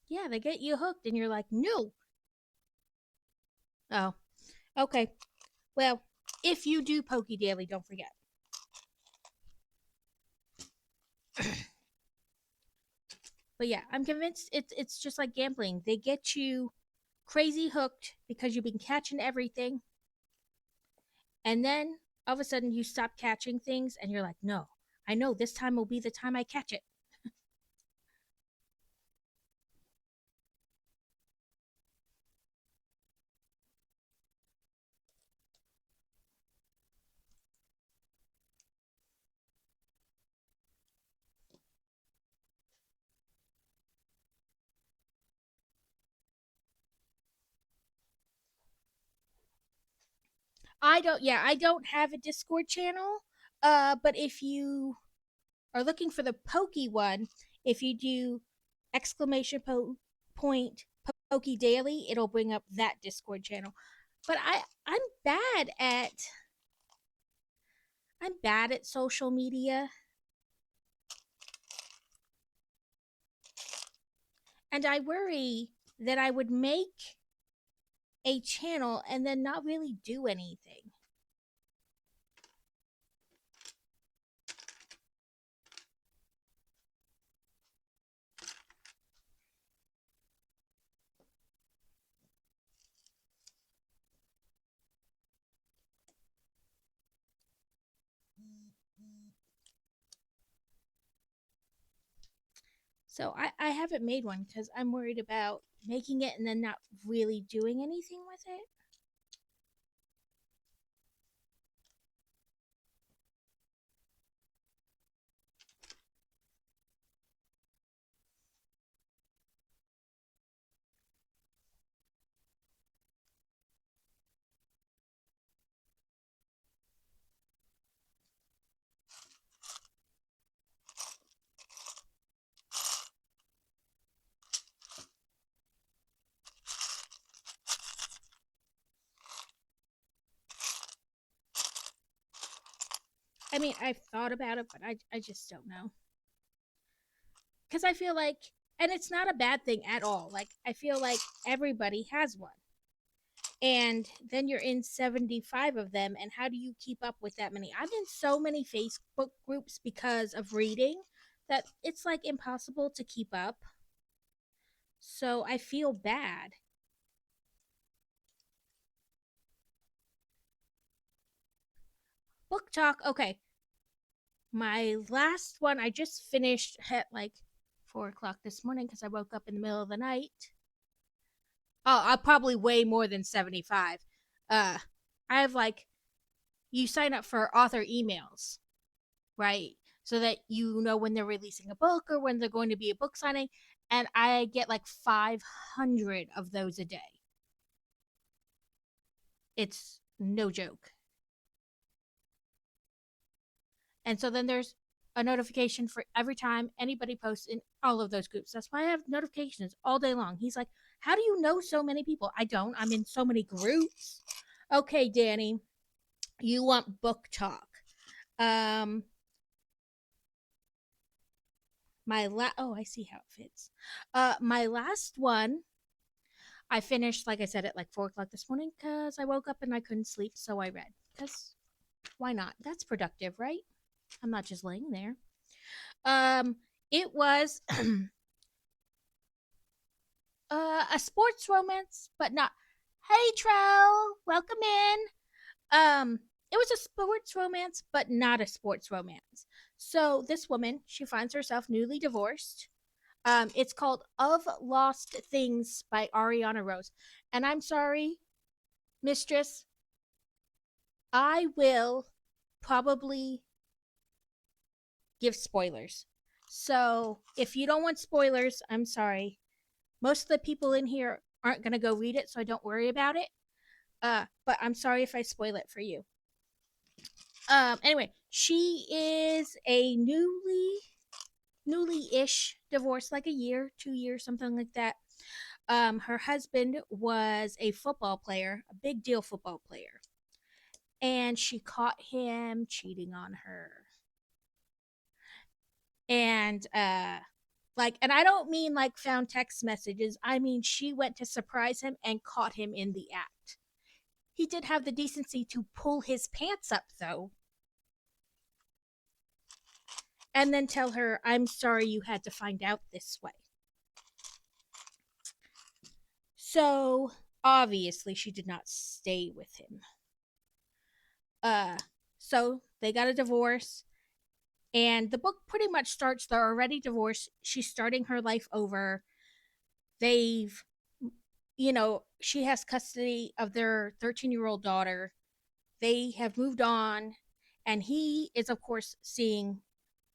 Yeah, they get you hooked, and you're like, no. Oh, okay. Well, if you do Poke Daily, don't forget. But yeah, I'm convinced it's just like gambling. They get you crazy hooked because you've been catching everything, and then all of a sudden you stop catching things, and you're like, no, I know this time will be the time I catch it. I don't have a Discord channel. But if you are looking for the Pokey one, if you do exclamation point Pokey Daily, it'll bring up that Discord channel. But I'm bad at social media, and I worry that I would make a channel and then not really do anything. So I haven't made one because I'm worried about making it and then not really doing anything with it. I mean, I've thought about it, but I just don't know. Because I feel like, and it's not a bad thing at all. Like, I feel like everybody has one. And then you're in 75 of them. And how do you keep up with that many? I'm in so many Facebook groups because of reading that it's like impossible to keep up. So I feel bad. Book talk, okay. My last one I just finished at like 4 o'clock this morning because I woke up in the middle of the night. Oh, I probably way more than 75. I have like, you sign up for author emails, right? So that you know when they're releasing a book or when they're going to be a book signing. And I get like 500 of those a day. It's no joke. And so then there's a notification for every time anybody posts in all of those groups. That's why I have notifications all day long. He's like, how do you know so many people? I don't. I'm in so many groups. Okay, Danny, you want book talk. Um I see how it fits. My last one I finished, like I said, at like 4 o'clock this morning because I woke up and I couldn't sleep, so I read. Because why not? That's productive, right? I'm not just laying there. Um, it was a sports romance, but not. Hey, Trell, welcome in. It was a sports romance, but not a sports romance. So this woman, she finds herself newly divorced. It's called Of Lost Things by Ariana Rose. And I'm sorry, mistress, I will probably give spoilers. So if you don't want spoilers, I'm sorry. Most of the people in here aren't going to go read it, so I don't worry about it. But I'm sorry if I spoil it for you. Anyway, she is a newly-ish divorced, like a year, 2 years, something like that. Her husband was a football player, a big deal football player, and she caught him cheating on her. And and I don't mean like found text messages. I mean she went to surprise him and caught him in the act. He did have the decency to pull his pants up though. And then tell her, I'm sorry you had to find out this way. So obviously she did not stay with him. So they got a divorce, and the book pretty much starts, they're already divorced, she's starting her life over. They've, she has custody of their 13-year-old daughter. They have moved on, and he is of course seeing,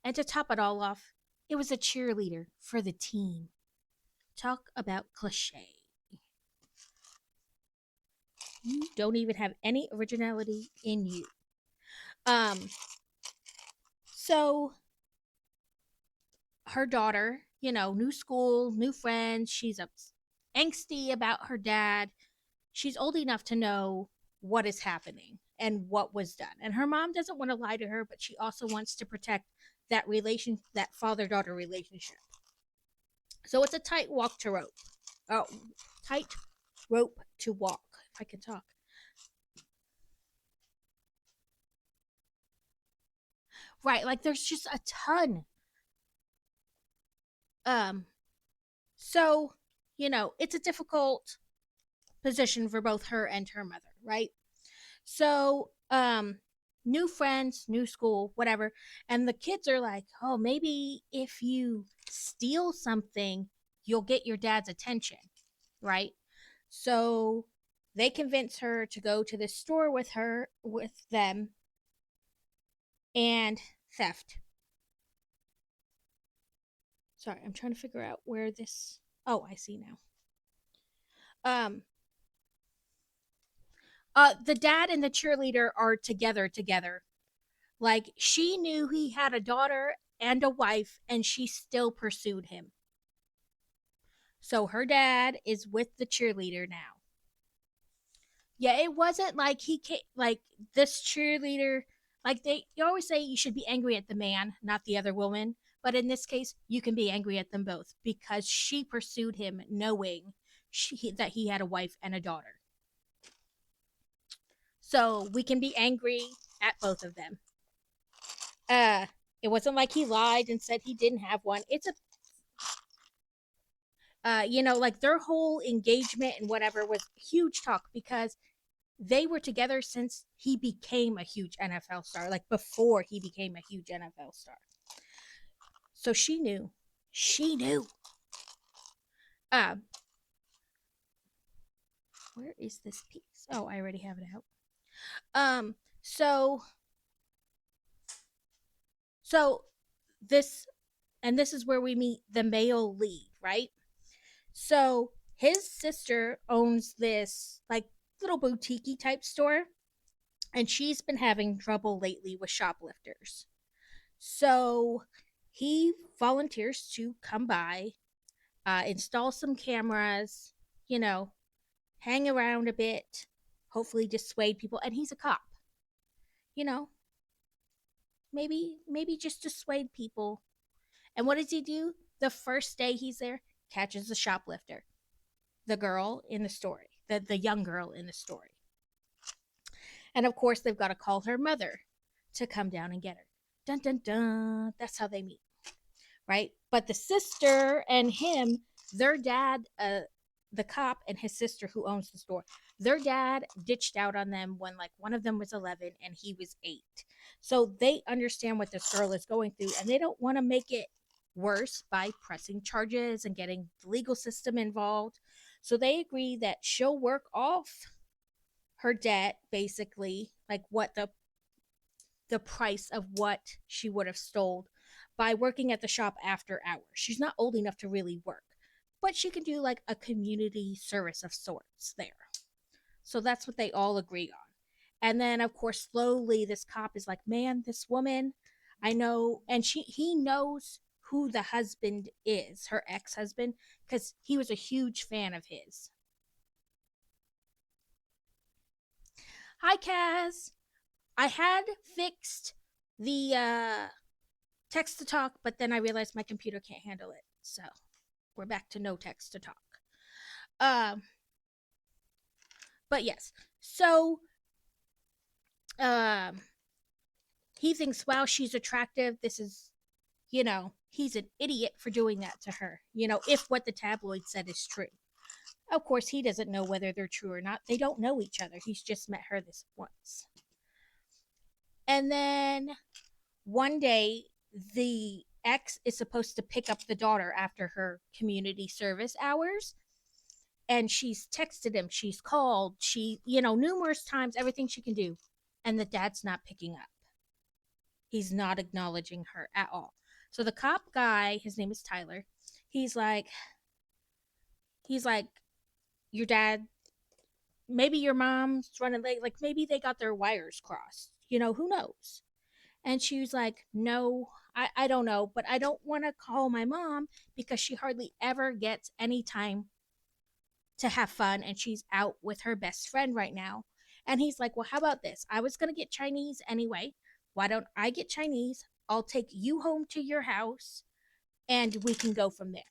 and to top it all off, it was a cheerleader for the team. Talk about cliche. You don't even have any originality in you. So her daughter, new school, new friends, she's angsty about her dad. She's old enough to know what is happening and what was done. And her mom doesn't want to lie to her, but she also wants to protect that father daughter relationship. So it's a tight walk to rope. Oh, tight rope to walk. If I can talk. Right, like there's just a ton. Um, so it's a difficult position for both her and her mother, right? So, new friends, new school, whatever. And the kids are like, oh, maybe if you steal something, you'll get your dad's attention, right? So they convince her to go to the store with them, and theft. Sorry, I'm trying to figure out where this. Oh, I see now. Um, the dad and the cheerleader are together. Like she knew he had a daughter and a wife, and she still pursued him. So her dad is with the cheerleader now. Yeah, it wasn't like like this cheerleader. Like you always say, you should be angry at the man, not the other woman. But in this case, you can be angry at them both because she pursued him, knowing that he had a wife and a daughter. So we can be angry at both of them. Uh, it wasn't like he lied and said he didn't have one. It's a like their whole engagement and whatever was huge talk because they were together since he became a huge NFL star, like before he became a huge NFL star. So she knew. She knew. Um, where is this piece? Oh, I already have it out. Um, so so this and this is where we meet the male lead, right? So his sister owns this like little boutique type store, and she's been having trouble lately with shoplifters. So he volunteers to come by, install some cameras, you know, hang around a bit, hopefully dissuade people. And he's a cop, you know, maybe just dissuade people. And what does he do? The first day he's there, catches the shoplifter, the girl in the story, the young girl in the story. And of course, they've got to call her mother to come down and get her. Dun dun dun. That's how they meet, right? But the sister and him, their dad, the cop and his sister who owns the store, their dad ditched out on them when like one of them was 11 and he was 8. So they understand what this girl is going through, and they don't want to make it worse by pressing charges and getting the legal system involved. So they agree that she'll work off her debt, basically, like what the price of what she would have stole by working at the shop after hours. She's not old enough to really work, but she can do like a community service of sorts there. So that's what they all agree on. And then of course slowly this cop is like, "Man, this woman, I know." And he knows who the husband is, her ex-husband, cuz he was a huge fan of his. Hi Kaz. I had fixed the text to talk, but then I realized my computer can't handle it. So we're back to no text to talk. Um, but yes. So um, he thinks, wow, she's attractive. This is, he's an idiot for doing that to her. If what the tabloid said is true. Of course, he doesn't know whether they're true or not. They don't know each other. He's just met her this once. And then one day, the ex is supposed to pick up the daughter after her community service hours. And she's texted him, she's called, numerous times, everything she can do. And the dad's not picking up. He's not acknowledging her at all. So the cop guy, his name is Tyler, he's like, your dad, maybe your mom's running late, like maybe they got their wires crossed. Who knows? And she was like, no, I don't know, but I don't want to call my mom because she hardly ever gets any time to have fun and she's out with her best friend right now. And he's like, well, how about this? I was going to get Chinese anyway. Why don't I get Chinese? I'll take you home to your house and we can go from there.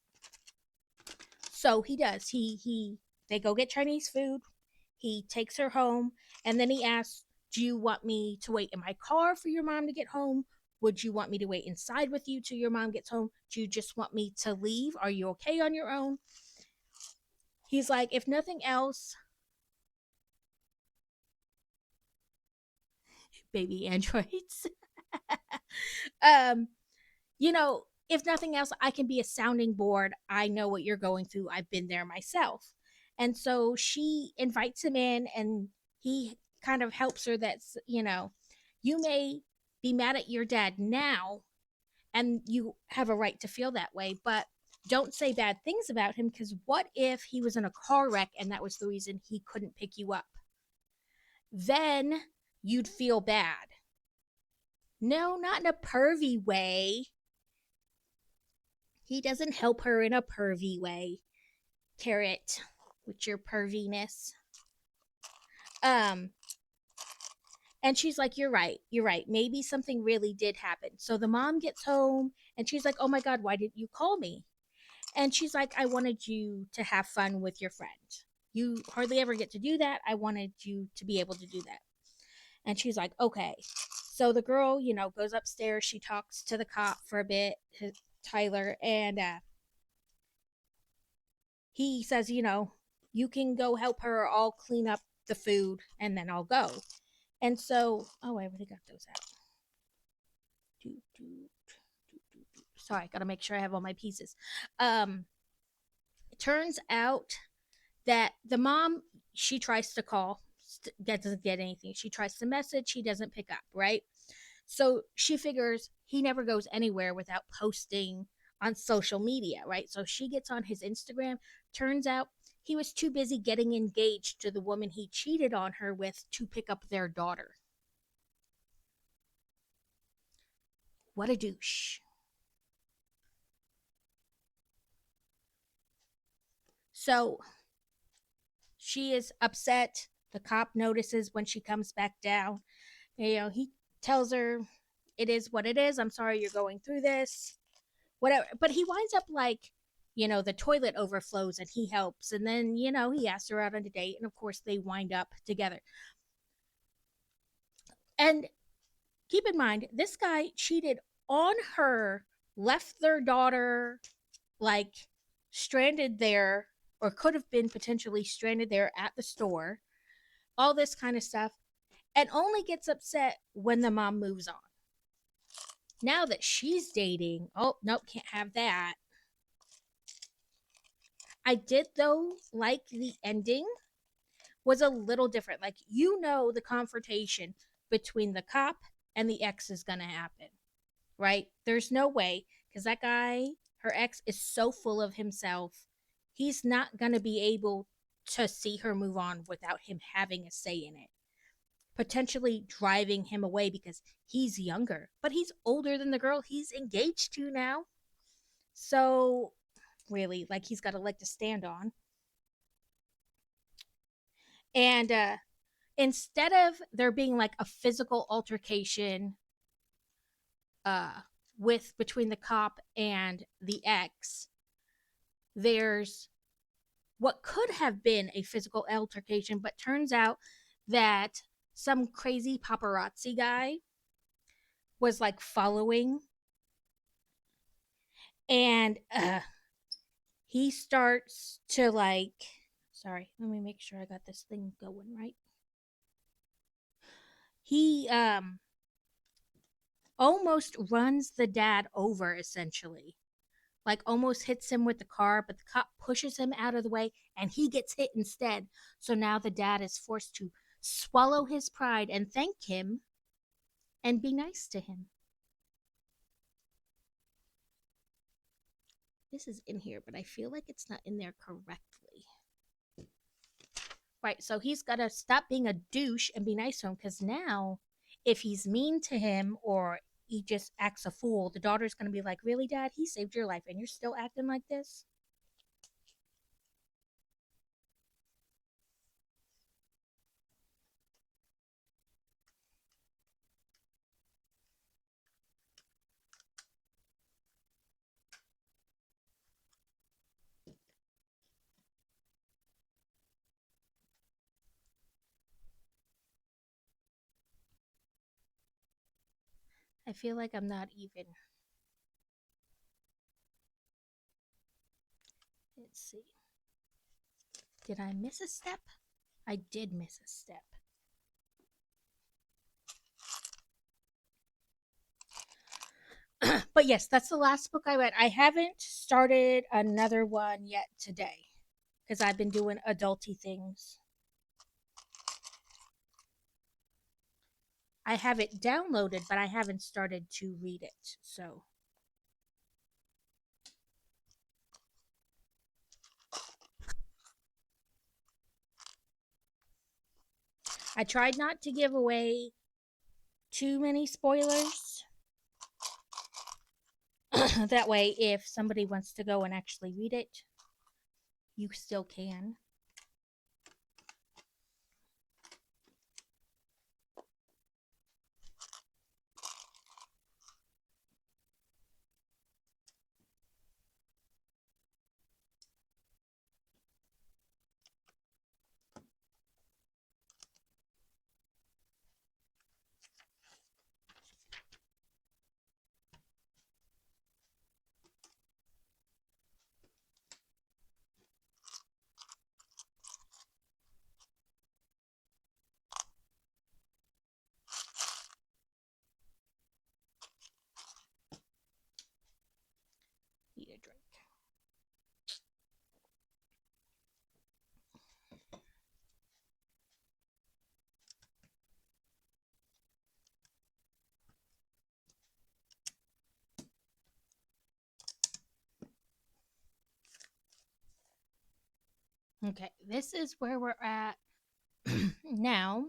So he does. They go get Chinese food. He takes her home and then he asks, do you want me to wait in my car for your mom to get home? Would you want me to wait inside with you till your mom gets home? Do you just want me to leave? Are you okay on your own? He's like, if nothing else, baby androids. um, if nothing else, I can be a sounding board. I know what you're going through. I've been there myself. And so she invites him in and he kind of helps her that's, you may be mad at your dad now and you have a right to feel that way, but don't say bad things about him because what if he was in a car wreck and that was the reason he couldn't pick you up? Then you'd feel bad. No, not in a pervy way. He doesn't help her in a pervy way. Carrot, with your perviness. Um, and she's like, you're right. You're right. Maybe something really did happen. So the mom gets home and she's like, oh my God, why didn't you call me? And she's like, I wanted you to have fun with your friend. You hardly ever get to do that. I wanted you to be able to do that. And she's like, okay. So the girl, goes upstairs. She talks to the cop for a bit, Tyler, and he says, you can go help her. I'll clean up the food and then I'll go. And so, oh, I already got those out. Sorry, got to make sure I have all my pieces. It turns out that the mom, she tries to call, doesn't get anything. She tries to message, he doesn't pick up, right? So she figures he never goes anywhere without posting on social media, right? So she gets on his Instagram. Turns out he was too busy getting engaged to the woman he cheated on her with to pick up their daughter. What a douche. So she is upset. The cop notices when she comes back down. He tells her, it is what it is. I'm sorry you're going through this. Whatever. But he winds up like, the toilet overflows and he helps. And then, he asks her out on a date. And of course, they wind up together. And keep in mind, this guy cheated on her, left their daughter like stranded there, or could have been potentially stranded there at the store, all this kind of stuff, and only gets upset when the mom moves on. Now that she's dating, oh, nope, can't have that. I did, though, like the ending was a little different. Like, the confrontation between the cop and the ex is going to happen, right? There's no way, because that guy, her ex, is so full of himself. He's not going to be able to see her move on without him having a say in it. Potentially driving him away because he's younger, but he's older than the girl he's engaged to now. So, really, like, he's got a leg to stand on. And instead of there being like a physical altercation with between the cop and the ex, there's what could have been a physical altercation, but turns out that some crazy paparazzi guy was like following, and he starts to like, sorry, let me make sure I got this thing going right. He almost runs the dad over, essentially, like almost hits him with the car, but the cop pushes him out of the way and he gets hit instead. So now the dad is forced to swallow his pride and thank him and be nice to him. This is in here, but I feel like it's not in there correctly. Right, so he's got to stop being a douche and be nice to him, because now if he's mean to him or he just acts a fool, the daughter's going to be like, really, Dad? He saved your life and you're still acting like this? I feel like I'm not even. Let's see. Did I miss a step? I did miss a step. But yes, that's the last book I read. I haven't started another one yet today because I've been doing adulty things. I have it downloaded, but I haven't started to read it. So I tried not to give away too many spoilers. That way, if somebody wants to go and actually read it, you still can. Need a drink. Okay, this is where we're at now.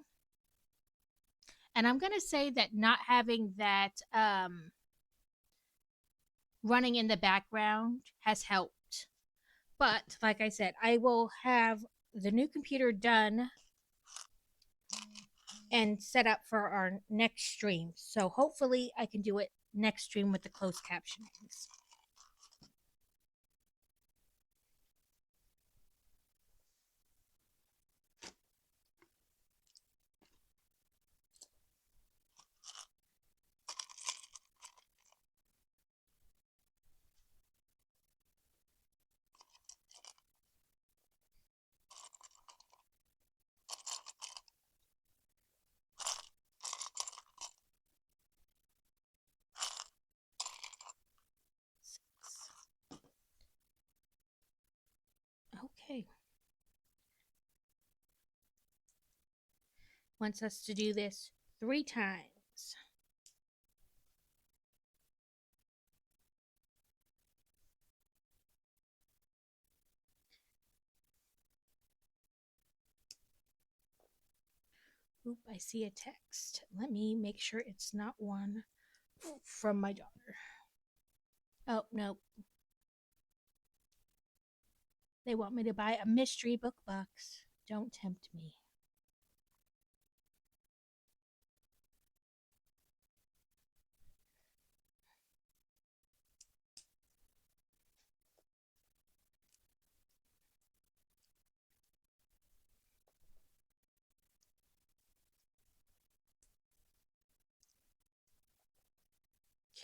And I'm going to say that not having that running in the background has helped. But like I said, I will have the new computer done and set up for our next stream. So hopefully I can do it next stream with the closed captionings. Okay. Wants us to do this 3 times. Oop, I see a text. Let me make sure it's not one from my daughter. Oh, no. They want me to buy a mystery book box. Don't tempt me.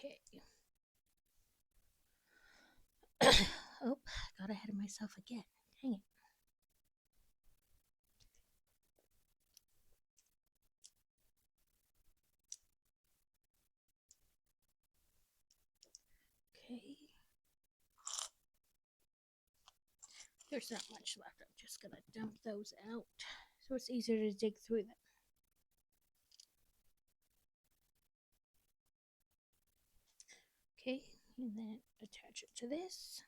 Okay. Oh, got ahead of myself again. Dang it. Okay. There's not much left. I'm just going to dump those out so it's easier to dig through them. Okay, and then attach it to this.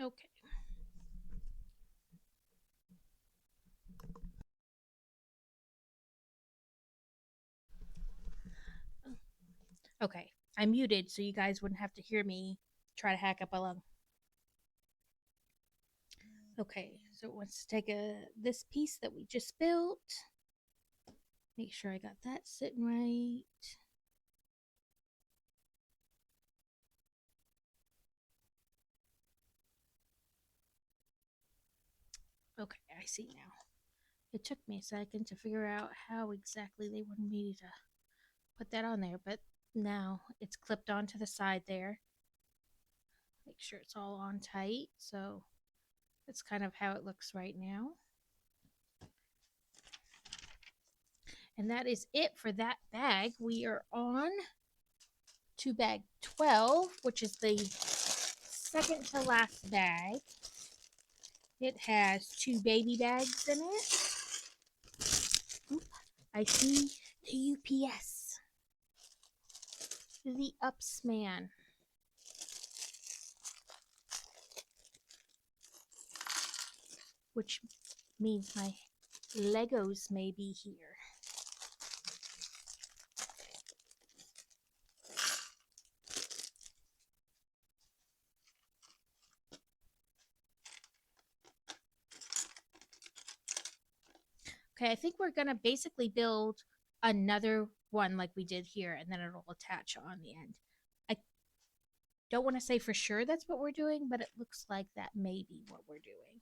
Okay. Okay. I muted so you guys wouldn't have to hear me try to hack up a lung. Okay, so it wants to take this piece that we just built. Make sure I got that sitting right. Okay, I see now. It took me a second to figure out how exactly they wanted me to put that on there, but now it's clipped onto the side there. Make sure it's all on tight, so that's kind of how it looks right now. And that is it for that bag. We are on to bag 12, which is the second to last bag. It has 2 baby bags in it. Oop, I see the UPS. The Ups man. Which means my Legos may be here. Okay, I think we're going to basically build another one like we did here, and then it'll attach on the end. I don't want to say for sure that's what we're doing, but it looks like that may be what we're doing.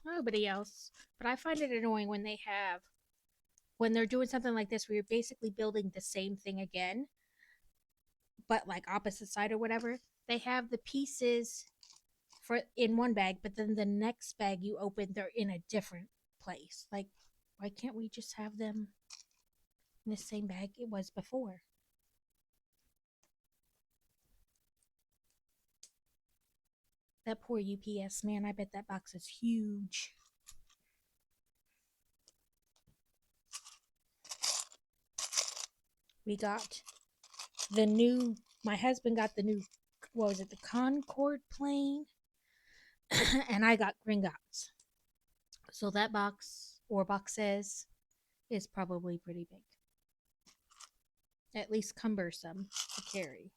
Nobody else, but I find it annoying when when they're doing something like this where you're basically building the same thing again, but like opposite side or whatever. They have the pieces for in one bag, but then the next bag you open, they're in a different place. Like, why can't we just have them in the same bag it was before? That poor UPS man, I bet that box is huge. We got my husband got the new, what was it, the Concorde plane? And I got Gringotts. So that box, or boxes, is probably pretty big. At least cumbersome to carry.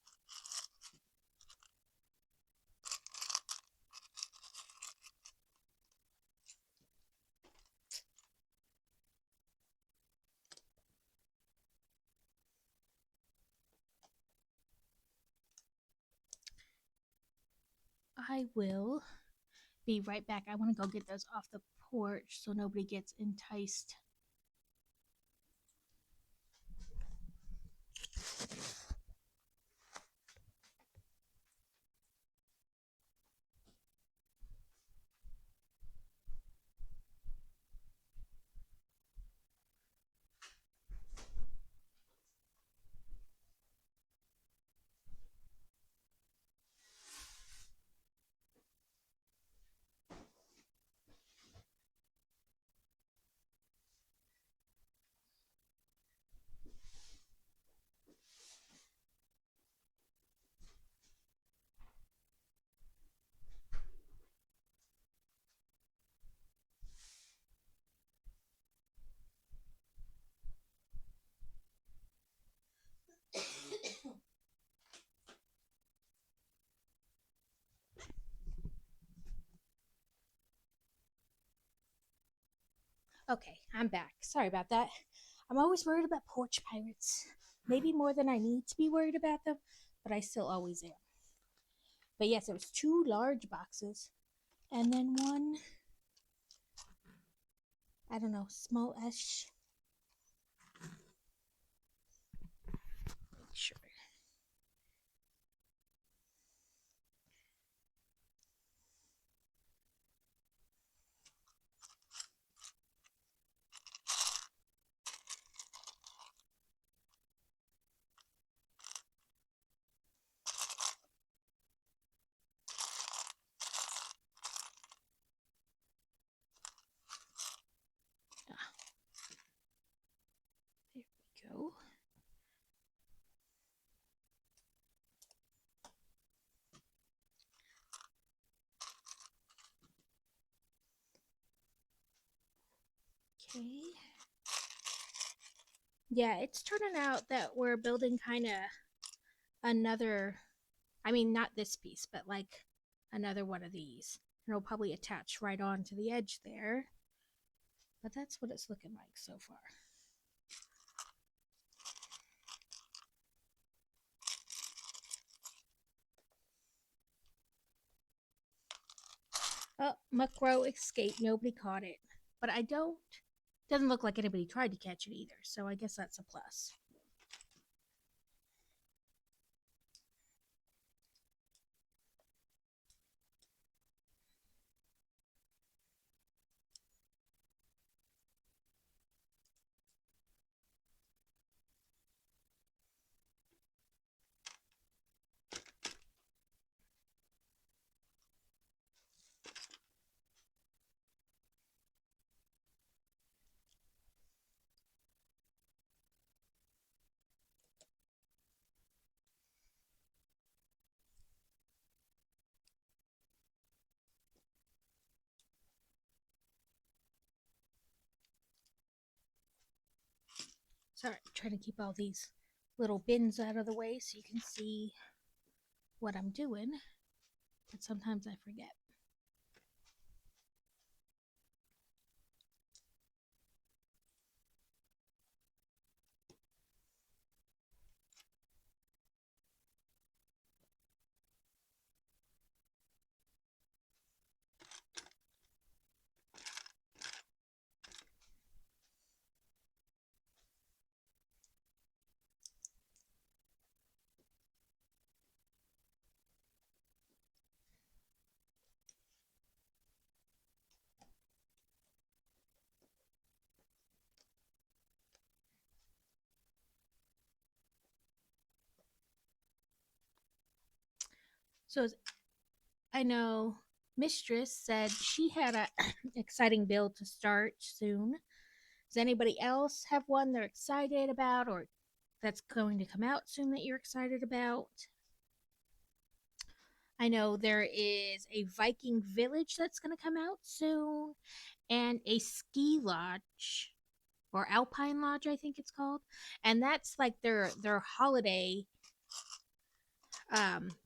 I will be right back. I want to go get those off the porch so nobody gets enticed. Okay, I'm back. Sorry about that. I'm always worried about porch pirates. Maybe more than I need to be worried about them, but I still always am. But yes, it was 2 large boxes and then one, I don't know, small-ish. Sure. Okay. Yeah, it's turning out that we're building kind of another, I mean, not this piece, but like another one of these. And it'll probably attach right on to the edge there. But that's what it's looking like so far. Oh, Muckrow escaped. Nobody caught it. But I don't. Doesn't look like anybody tried to catch it either. So I guess that's a plus. Sorry, trying to keep all these little bins out of the way so you can see what I'm doing. But sometimes I forget. So I know Mistress said she had a exciting build to start soon. Does anybody else have one they're excited about or that's going to come out soon that you're excited about? I know there is a Viking village that's going to come out soon and a ski lodge or alpine lodge I think it's called. And that's like their holiday.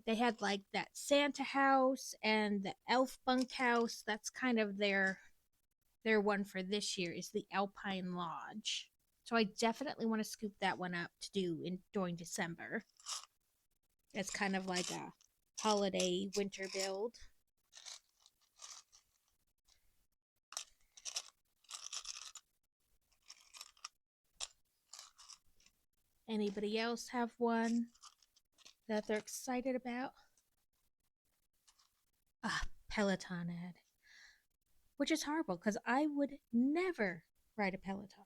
They had like that Santa house and the elf bunkhouse. That's kind of their one for this year is the Alpine Lodge. So I definitely want to scoop that one up to do in during December. It's kind of like a holiday winter build. Anybody else have one that they're excited about? Ah, Peloton ad. Which is horrible because I would never ride a Peloton.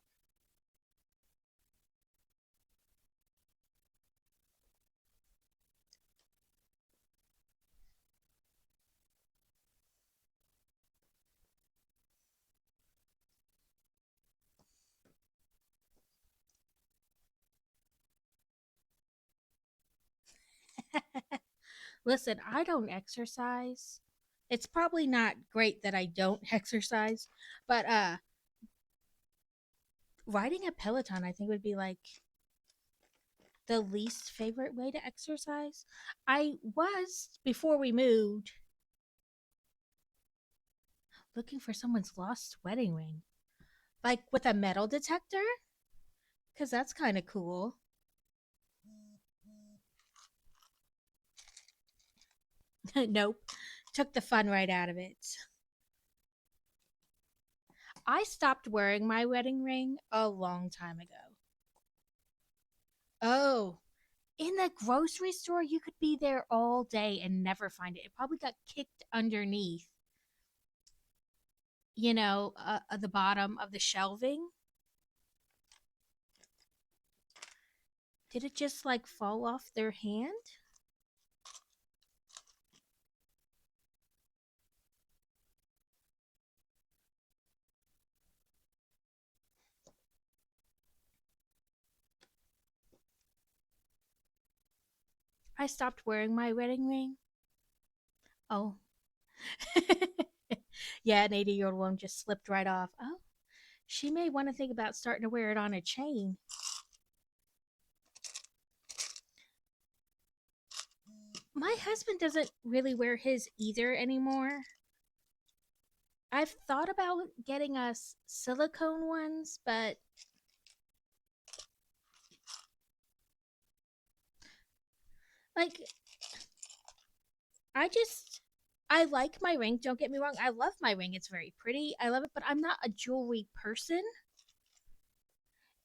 Listen, I don't exercise. It's probably not great that I don't exercise, but riding a Peloton I think would be like the least favorite way to exercise. I was before we moved looking for someone's lost wedding ring, like with a metal detector, because that's kind of cool. Nope, took the fun right out of it. I stopped wearing my wedding ring a long time ago. Oh, in the grocery store, you could be there all day and never find it. It probably got kicked underneath, at the bottom of the shelving. Did it just like fall off their hand? I stopped wearing my wedding ring. Oh. Yeah, an 80-year-old one just slipped right off. Oh, She may want to think about starting to wear it on a chain. My husband doesn't really wear his either anymore. I've thought about getting us silicone ones, but like I just I like my ring, don't get me wrong. I love my ring. It's very pretty. I love it, but I'm not a jewelry person.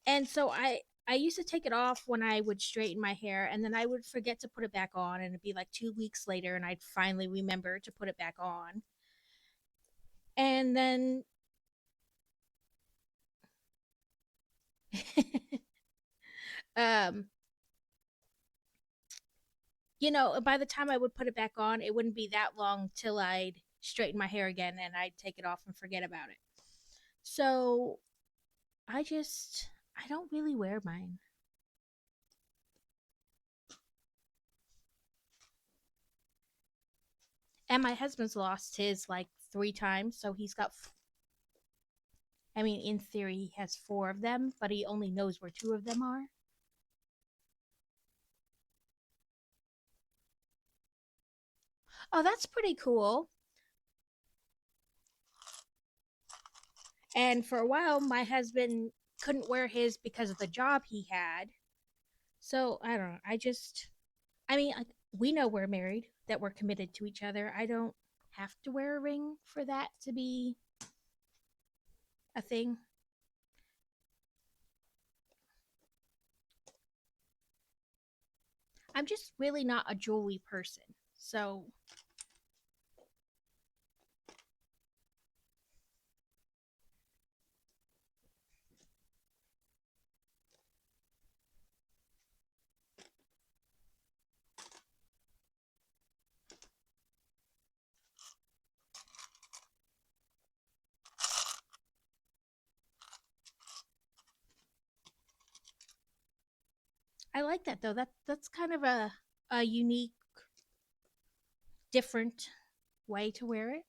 And so I used to take it off when I would straighten my hair, and then I would forget to put it back on, and it'd be like 2 weeks later and I'd finally remember to put it back on. And then um by the time I would put it back on, it wouldn't be that long till I'd straighten my hair again and I'd take it off and forget about it. So I don't really wear mine. And my husband's lost his like 3 times, so he's got I mean, in theory, he has 4 of them, but he only knows where 2 of them are. Oh, that's pretty cool. And for a while, my husband couldn't wear his because of the job he had. So I don't know. I mean, like, we know we're married, that we're committed to each other. I don't have to wear a ring for that to be a thing. I'm just really not a jewelry person. So I like that though. That's kind of a unique, different way to wear it.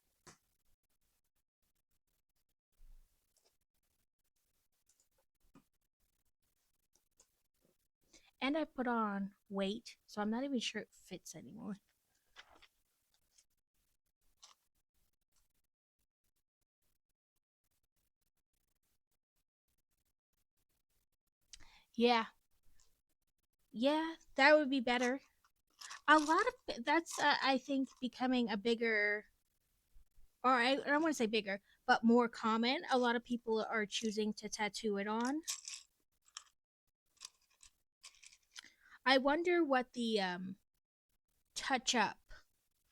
And I put on weight, so I'm not even sure it fits anymore. Yeah, yeah, that would be better. A lot of that's I think becoming a bigger, or I don't want to say bigger, but more common. A lot of people are choosing to tattoo it on. I wonder what the touch up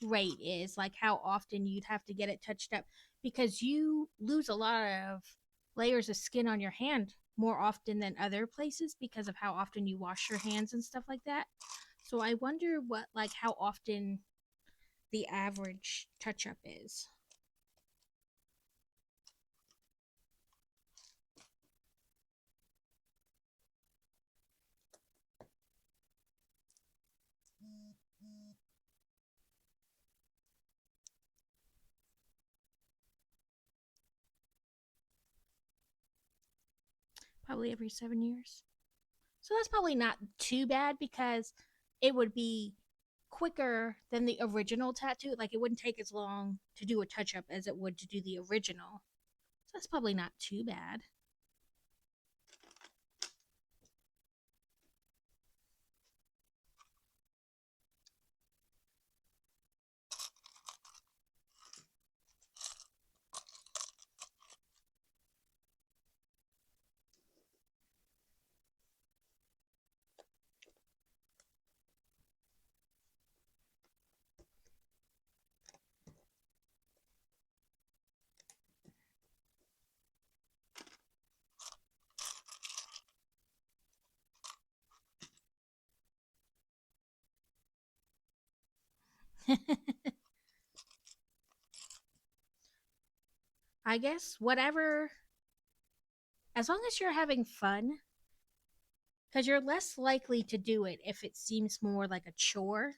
rate is, like how often you'd have to get it touched up, because you lose a lot of layers of skin on your hand more often than other places because of how often you wash your hands and stuff like that. So I wonder what, like, how often the average touch up is. Probably every 7 years. So that's probably not too bad because it would be quicker than the original tattoo. Like, it wouldn't take as long to do a touch up as it would to do the original. So that's probably not too bad. I guess whatever, as long as you're having fun, because you're less likely to do it if it seems more like a chore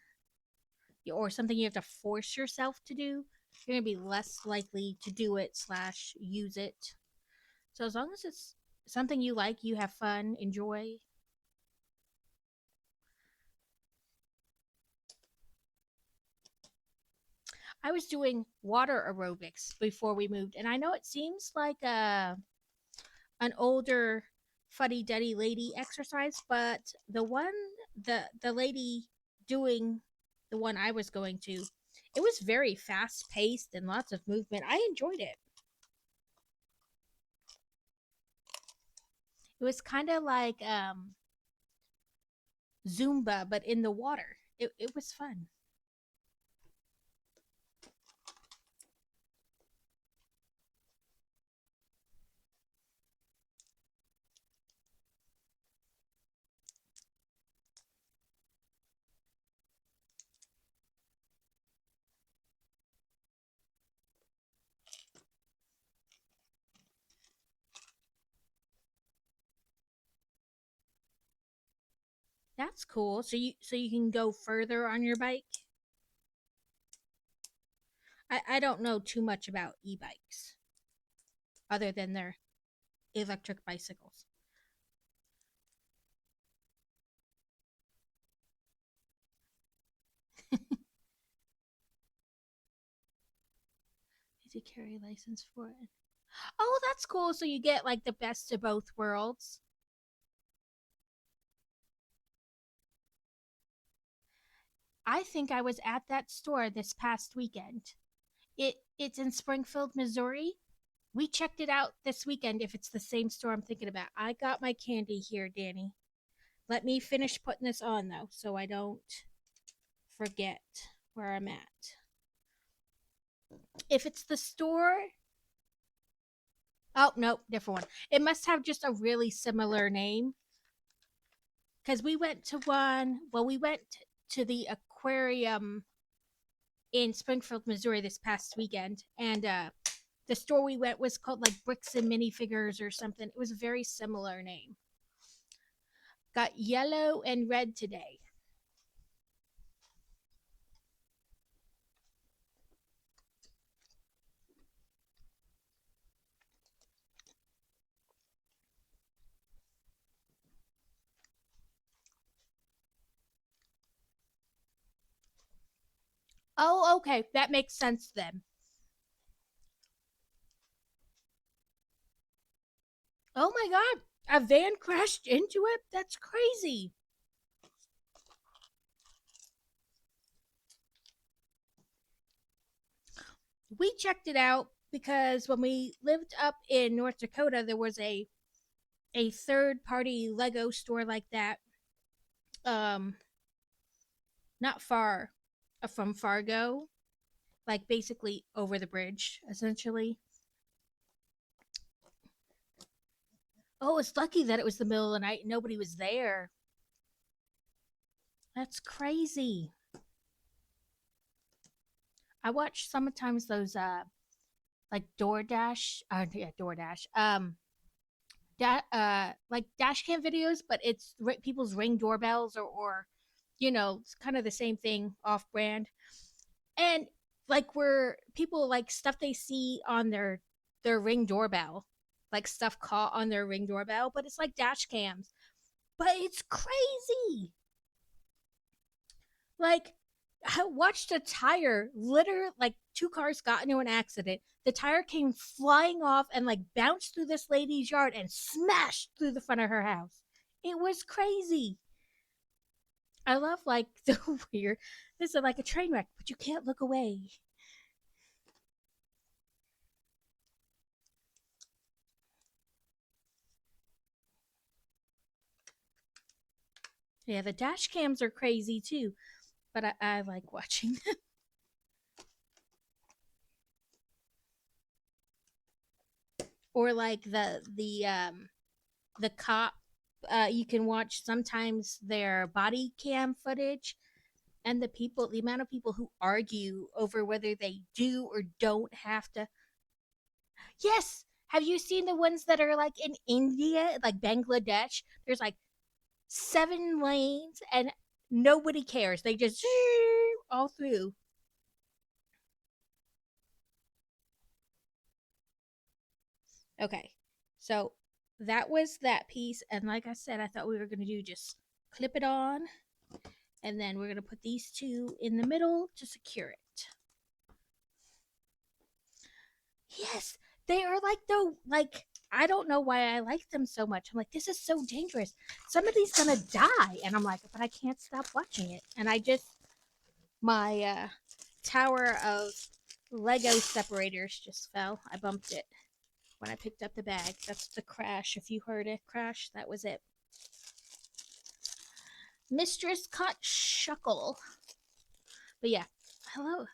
or something you have to force yourself to do. You're going to be less likely to do it slash use it. So as long as it's something you like, you have fun, enjoy. I was doing water aerobics before we moved, and I know it seems like an older fuddy duddy lady exercise, but the lady doing the one I was going to, it was very fast paced and lots of movement. I enjoyed it. It was kind of like Zumba, but in the water. It was fun. That's cool. So you can go further on your bike. I don't know too much about e-bikes other than their electric bicycles. Need to carry a license for it. Oh, that's cool. So you get like the best of both worlds. I think I was at that store this past weekend. It's in Springfield, Missouri. We checked it out this weekend if it's the same store I'm thinking about. I got my candy here, Danny. Let me finish putting this on though so I don't forget where I'm at. If it's the store, oh nope, different one. It must have just a really similar name because we went to one. Well, we went to the aquarium in Springfield, Missouri this past weekend, and the store we went was called like Bricks and Minifigures or something. It was a very similar name. Got yellow and red today. Oh, okay, that makes sense then. Oh my god, a van crashed into it? That's crazy. We checked it out because when we lived up in North Dakota, there was a third party Lego store like that. Um, not far from Fargo, like basically over the bridge, essentially. Oh, it's lucky that it was the middle of the night and nobody was there. That's crazy. I watch sometimes those like DoorDash, yeah, DoorDash, like dash cam videos, but it's people's ring doorbells or it's kind of the same thing off brand. And like where people like stuff they see on their ring doorbell, like stuff caught on their ring doorbell, but it's like dash cams. But it's crazy. Like I watched a tire literally like two cars got into an accident. The tire came flying off and like bounced through this lady's yard and smashed through the front of her house. It was crazy. I love like the weird. This is like a train wreck, but you can't look away. Yeah, the dash cams are crazy too, but I like watching them. Or like the cop. You can watch sometimes their body cam footage and the amount of people who argue over whether they do or don't have to. Yes, have you seen the ones that are like in India, like Bangladesh? There's like 7 lanes and nobody cares. They just all through. Okay. So that was that piece. And like I said, I thought we were going to do just clip it on. And then we're going to put these two in the middle to secure it. Yes, they are like the like I don't know why I like them so much. I'm like, this is so dangerous. Somebody's gonna die, and I'm like, but I can't stop watching it. And I just my tower of Lego separators just fell. I bumped it when I picked up the bag. That's the crash. If you heard it crash, that was it. Mistress caught Shuckle. But yeah, hello.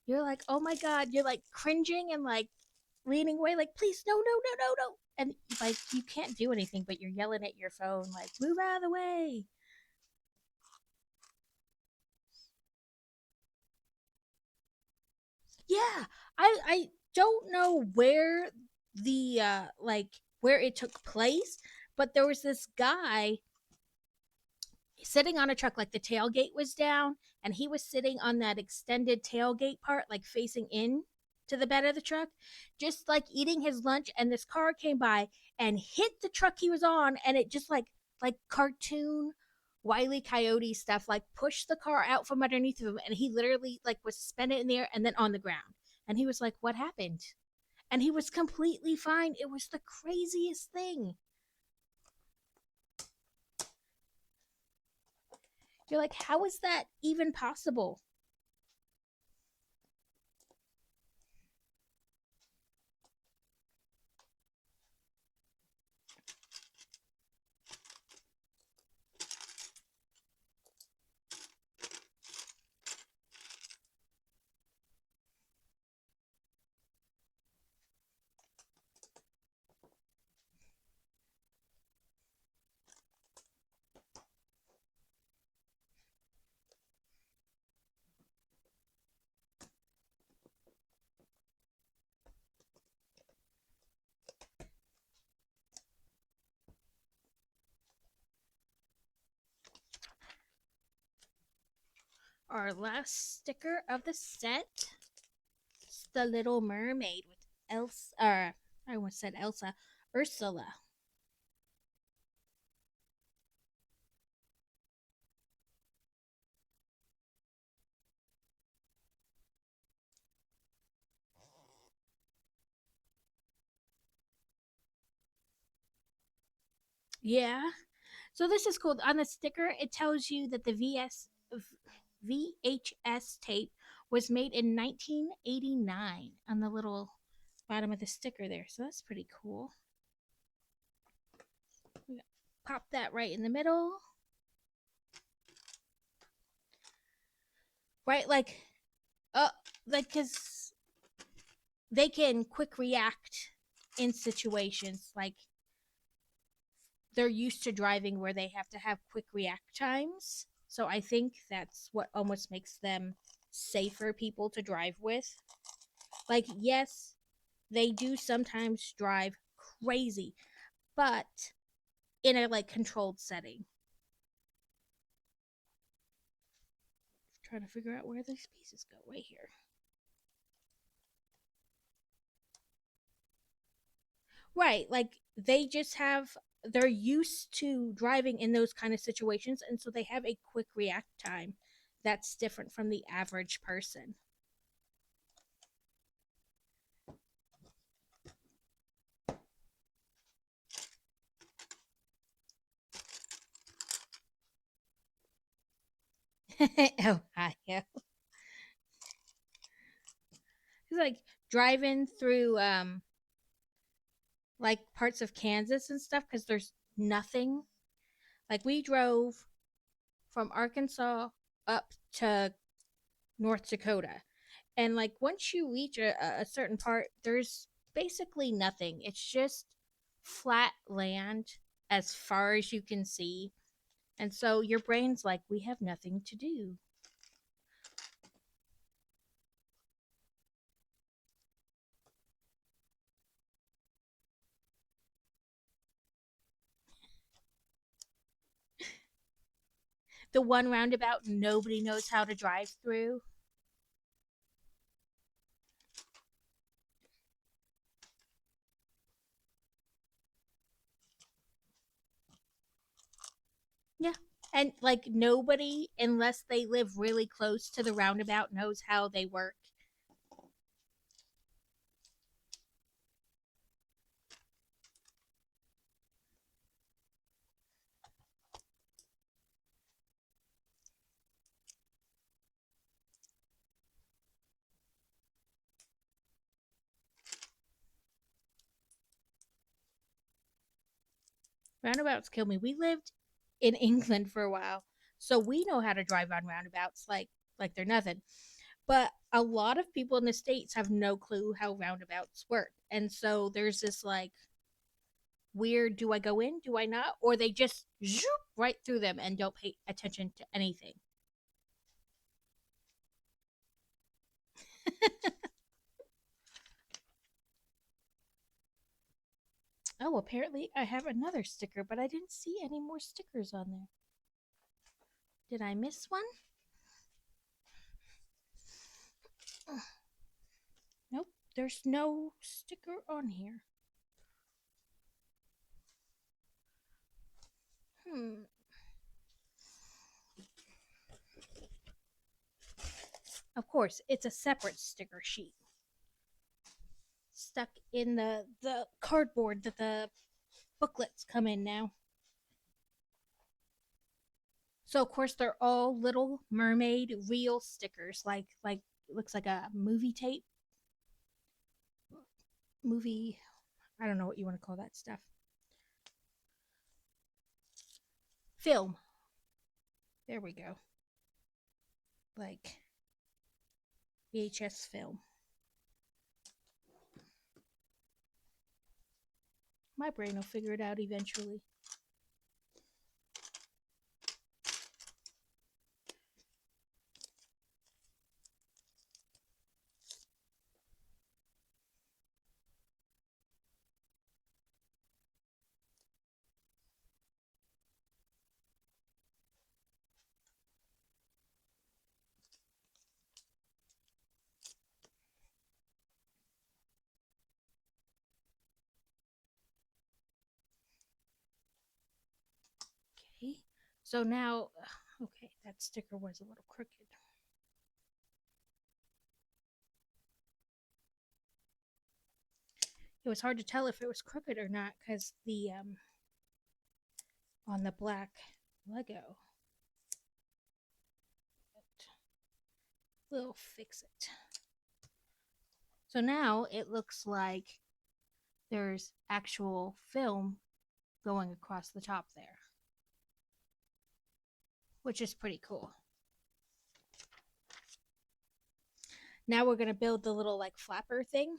You're like, oh my god. You're like cringing and like leaning away, like, please, no, no, no, no, no. And like, you can't do anything, but you're yelling at your phone, like, move out of the way. Yeah, I don't know where the like where it took place, but there was this guy sitting on a truck, like the tailgate was down, and he was sitting on that extended tailgate part, like facing in to the bed of the truck, just like eating his lunch. And this car came by and hit the truck he was on, and it just like cartoon Wiley Coyote stuff, like pushed the car out from underneath of him, and he literally like was suspended in the air and then on the ground. And he was like, "What happened?" And he was completely fine. It was the craziest thing. You're like, how is that even possible? Our last sticker of the set is the Little Mermaid with Elsa. I almost said Elsa. Ursula. Yeah. So this is cool. On the sticker, it tells you that the VHS tape was made in 1989 on the little bottom of the sticker there. So that's pretty cool. Pop that right in the middle. Right, uh, like, because they can quick react in situations like they're used to driving where they have to have quick react times. So I think that's what almost makes them safer people to drive with. Like, yes, they do sometimes drive crazy, but in a like controlled setting. Trying to figure out where these pieces go. Right here. Right, like they just have they're used to driving in those kind of situations, and so they have a quick react time that's different from the average person. Ohio. It's like driving through like parts of Kansas and stuff because there's nothing. Like we drove from Arkansas up to North Dakota. And like once you reach a certain part, there's basically nothing. It's just flat land as far as you can see. And so your brain's like, we have nothing to do. The one roundabout nobody knows how to drive through. And like nobody, unless they live really close to the roundabout, knows how they work. Roundabouts kill me. We lived in England for a while, so we know how to drive on roundabouts like they're nothing. But a lot of people in the states have no clue how roundabouts work, and so there's this like weird: do I go in? Do I not? Or they just zoop right through them and don't pay attention to anything. Oh, apparently I have another sticker, but I didn't see any more stickers on there. Did I miss one? Nope, there's no sticker on here. Hmm. Of course, it's a separate sticker sheet stuck in the cardboard that the booklets come in now. So of course they're all Little Mermaid real stickers, like it looks like a movie tape, movie. I don't know what you want to call that stuff. Film. There we go. Like VHS film. My brain will figure it out eventually. Okay. So now, okay, that sticker was a little crooked. It was hard to tell if it was crooked or not because the on the black Lego. But we'll fix it. So now it looks like there's actual film going across the top there, which is pretty cool. Now we're going to build the little like flapper thing.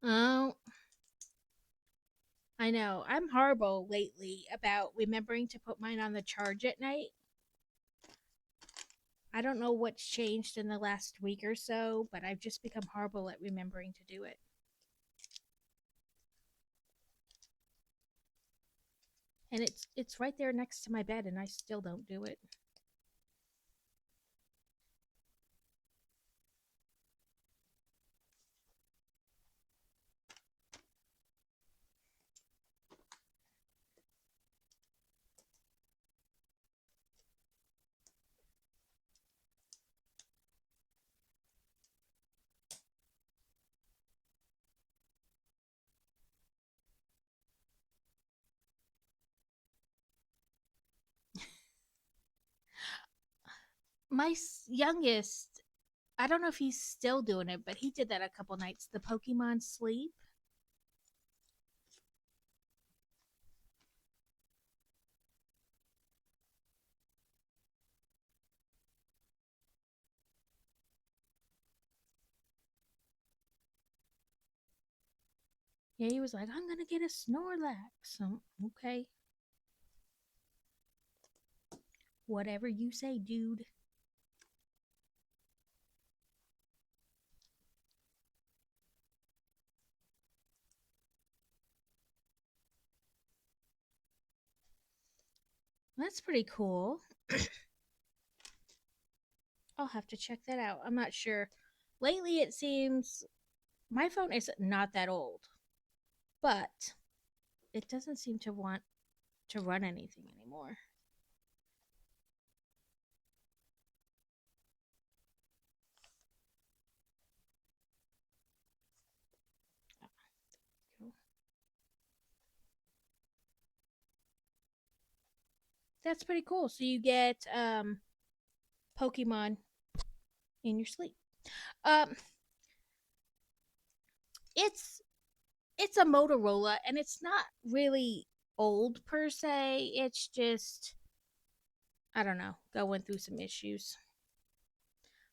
Oh, I know. I'm horrible lately about remembering to put mine on the charge at night. I don't know what's changed in the last week or so, but I've just become horrible at remembering to do it. And it's right there next to my bed and I still don't do it. My youngest, I don't know if he's still doing it, but he did that a couple nights. The Pokemon sleep. Yeah, he was like, I'm gonna get a Snorlax. Okay. Whatever you say, dude. That's pretty cool. I'll have to check that out. I'm not sure. Lately, it seems my phone is not that old, but it doesn't seem to want to run anything anymore. Cool. That's pretty cool. So you get Pokemon in your sleep. Um, it's it's a Motorola, and it's not really old per se. It's just I don't know, going through some issues.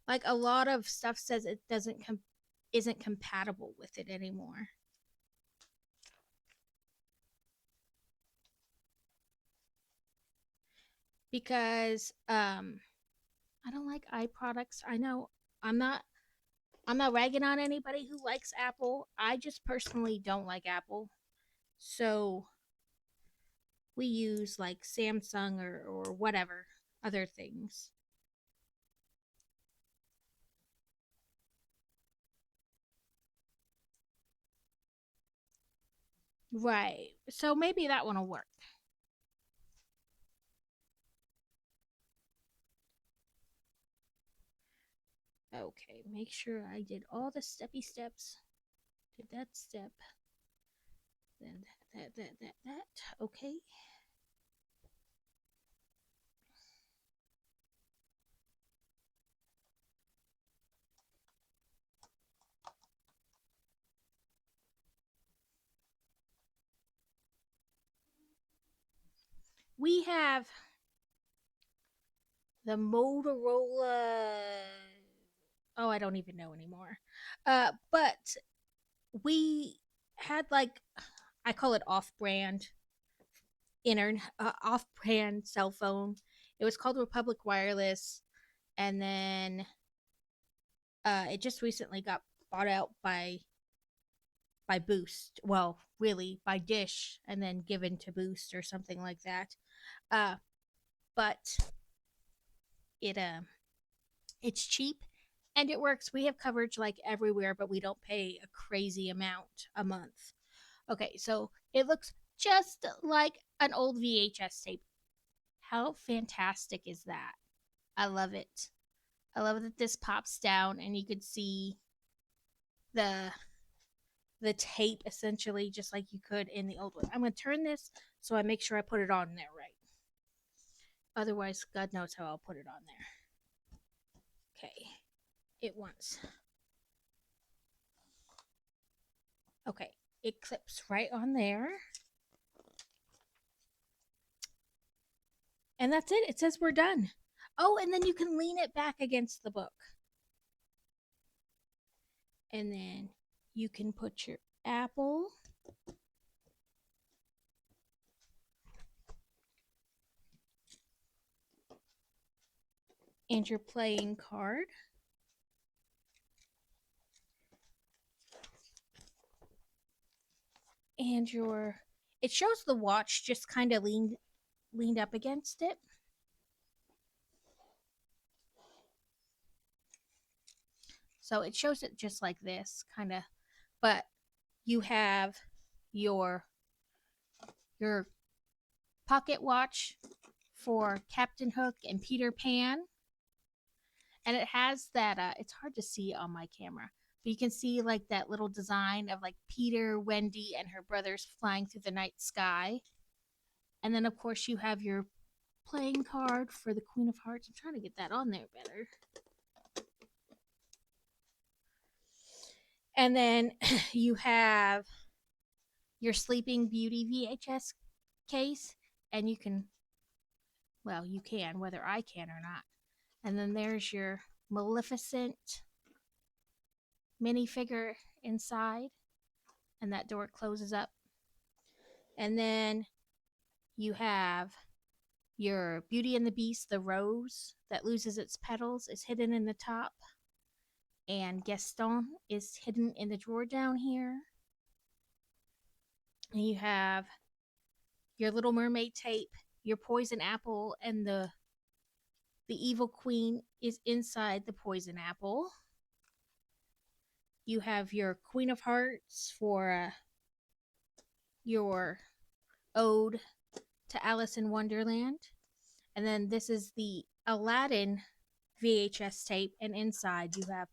Like a lot of stuff says it isn't compatible with it anymore. Because I don't like eye products. I know I'm not I'm not ragging on anybody who likes Apple. I just personally don't like Apple. So we use like Samsung or whatever other things. Right. So maybe that one will work. Okay, make sure I did all the steppy steps. Did that step. Then that. Okay. We have the Motorola. Oh, I don't even know anymore. But we had like I call it off-brand off-brand cell phone. It was called Republic Wireless, and then it just recently got bought out by Boost. Well, really by Dish, and then given to Boost or something like that. Uh, but it it's cheap and it works. We have coverage like everywhere, but we don't pay a crazy amount a month. Okay, so it looks just like an old VHS tape. How fantastic is that? I love it. I love that this pops down and you could see the the tape essentially just like you could in the old one. I'm going to turn this so I make sure I put it on there right. Otherwise, God knows how I'll put it on there. Okay. It wants. Okay. It clips right on there. And that's it. It says we're done. Oh, and then you can lean it back against the book. And then you can put your apple. And your playing card. And your it shows the watch just kind of leaned up against it. So it shows it just like this, kind of, but you have your your pocket watch for Captain Hook and Peter Pan, and it has that. It's hard to see on my camera, but you can see like that little design of like Peter, Wendy, and her brothers flying through the night sky, and then of course you have your playing card for the Queen of Hearts. I'm trying to get that on there better. And then you have your Sleeping Beauty VHS case, and you can, well, you can, whether I can or not. And then there's your Maleficent minifigure inside. and that door closes up. And then you have your Beauty and the Beast, the rose that loses its petals, is hidden in the top. And Gaston is hidden in the drawer down here. And you have your Little Mermaid tape, your poison apple, and the evil queen is inside the poison apple. You have your Queen of Hearts for your ode to Alice in Wonderland. And then this is the Aladdin VHS tape, and inside you have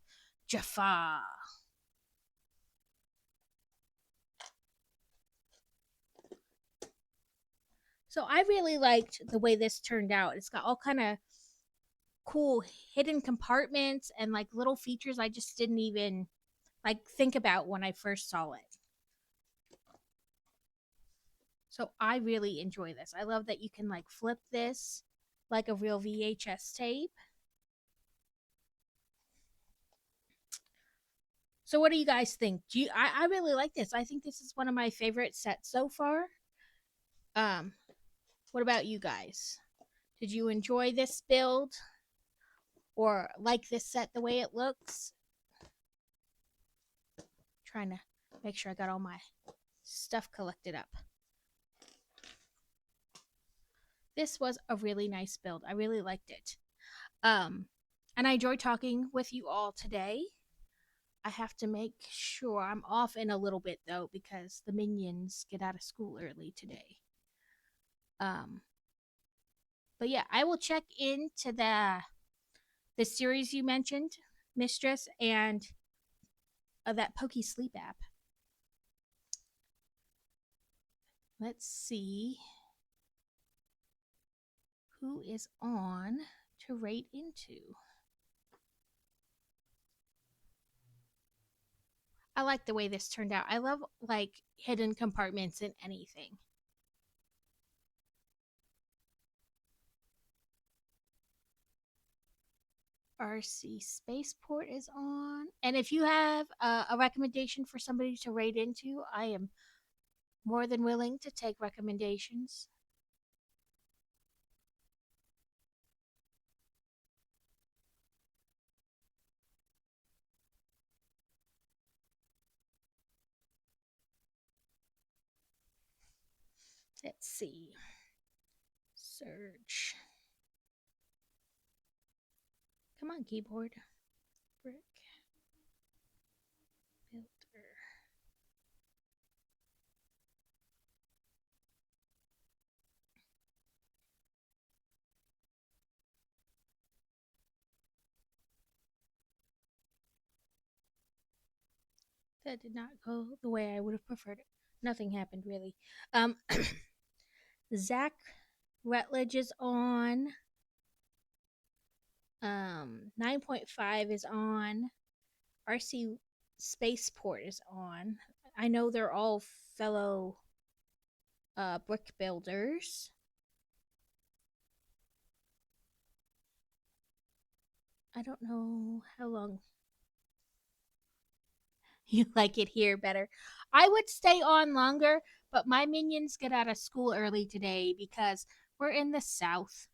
Jafar. So I really liked the way this turned out. It's got all kind of cool hidden compartments and like little features I just didn't even like think about when I first saw it. So I really enjoy this. I love that you can like flip this like a real VHS tape. So what do you guys think? I really like this. I think this is one of my favorite sets so far. Um what about you guys? Did you enjoy this build or like this set the way it looks? Trying to make sure I got all my stuff collected up. This was a really nice build. I really liked it. And I enjoyed talking with you all today. I have to make sure I'm off in a little bit though because the minions get out of school early today. Um, but yeah, I will check into the series you mentioned, Mistress, and that Pokey Sleep app. Let's see who is on to rate into. I like the way this turned out. I love like hidden compartments in anything. RC Spaceport is on. And if you have a recommendation for somebody to rate into, I am more than willing to take recommendations. Let's see. Search. Come on, keyboard. Brick. Builder. That did not go the way I would have preferred it. Nothing happened really. Zach Rutledge is on. 9.5 is on. RC Spaceport is on. I know they're all fellow brick builders. I don't know how long you like it here better. I would stay on longer, but my minions get out of school early today because we're in the South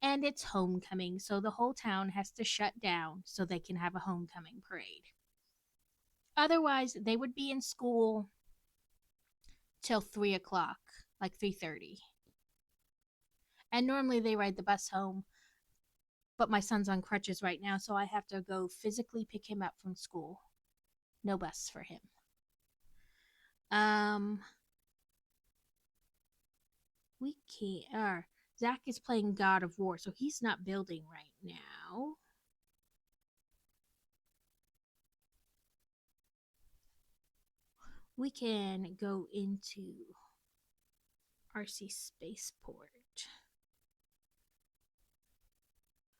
and it's homecoming, so the whole town has to shut down so they can have a homecoming parade. Otherwise, they would be in school till 3 o'clock, like 3:30. And normally they ride the bus home, but my son's on crutches right now, so I have to go physically pick him up from school. No bus for him. We can't. Zach is playing God of War, so he's not building right now. We can go into RC Spaceport.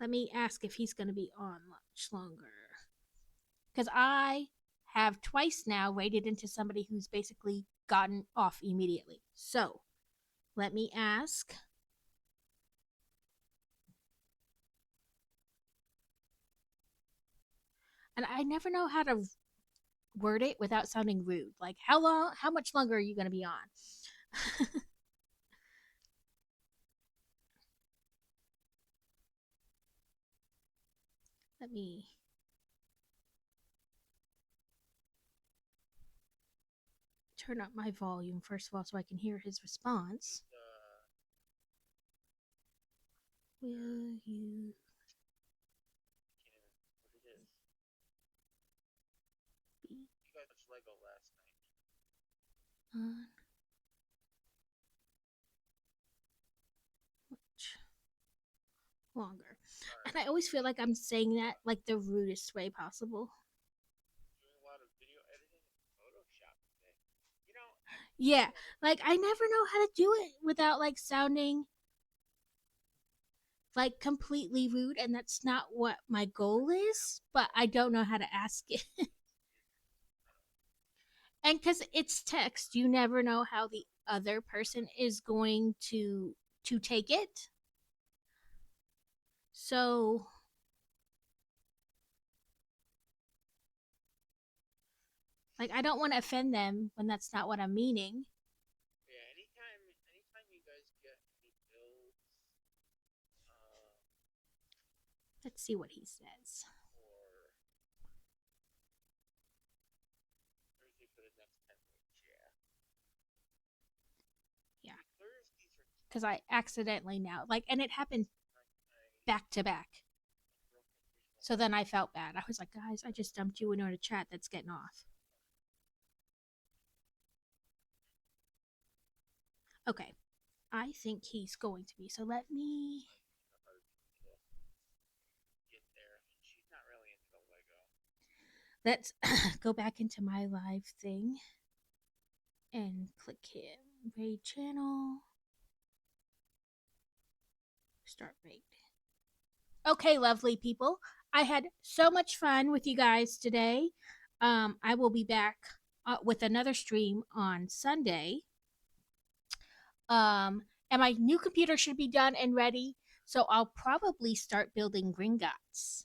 Let me ask if he's going to be on much longer. Because I have twice now raided into somebody who's basically gotten off immediately. So, let me ask. And I never know how to word it without sounding rude. Like, how much longer are you going to be on? Let me turn up my volume first of all so I can hear his response. Will you be on much longer? And I always feel like I'm saying that like the rudest way possible. Yeah, like I never know how to do it without like sounding like completely rude, and that's not what my goal is, but I don't know how to ask it. And because it's text, you never know how the other person is going to take it. So like I don't want to offend them when that's not what I'm meaning. Let's see what he says. Yeah, because I accidentally now like, and it happened back to back. So then I felt bad. I was like, guys, I just dumped you into a chat that's getting off. Okay, I think he's going to be. So let me. Let's go back into my live thing and click him. Raid channel. Start raid. Okay, lovely people. I had so much fun with you guys today. I will be back with another stream on Sunday. And my new computer should be done and ready. So I'll probably start building Gringotts.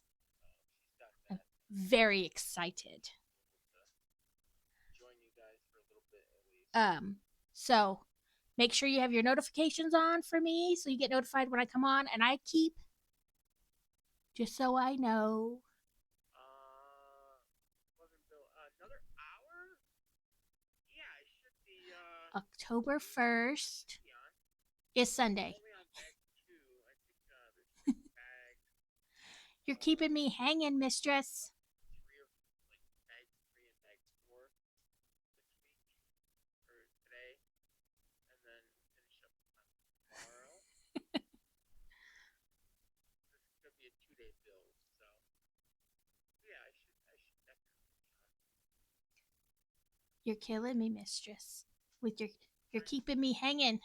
I'm very excited. Um, so make sure you have your notifications on for me so you get notified when I come on. And I keep, just so I know, October 1st is Sunday. You're keeping me hanging, mistress. You're killing me, mistress. With your, you're keeping me hanging.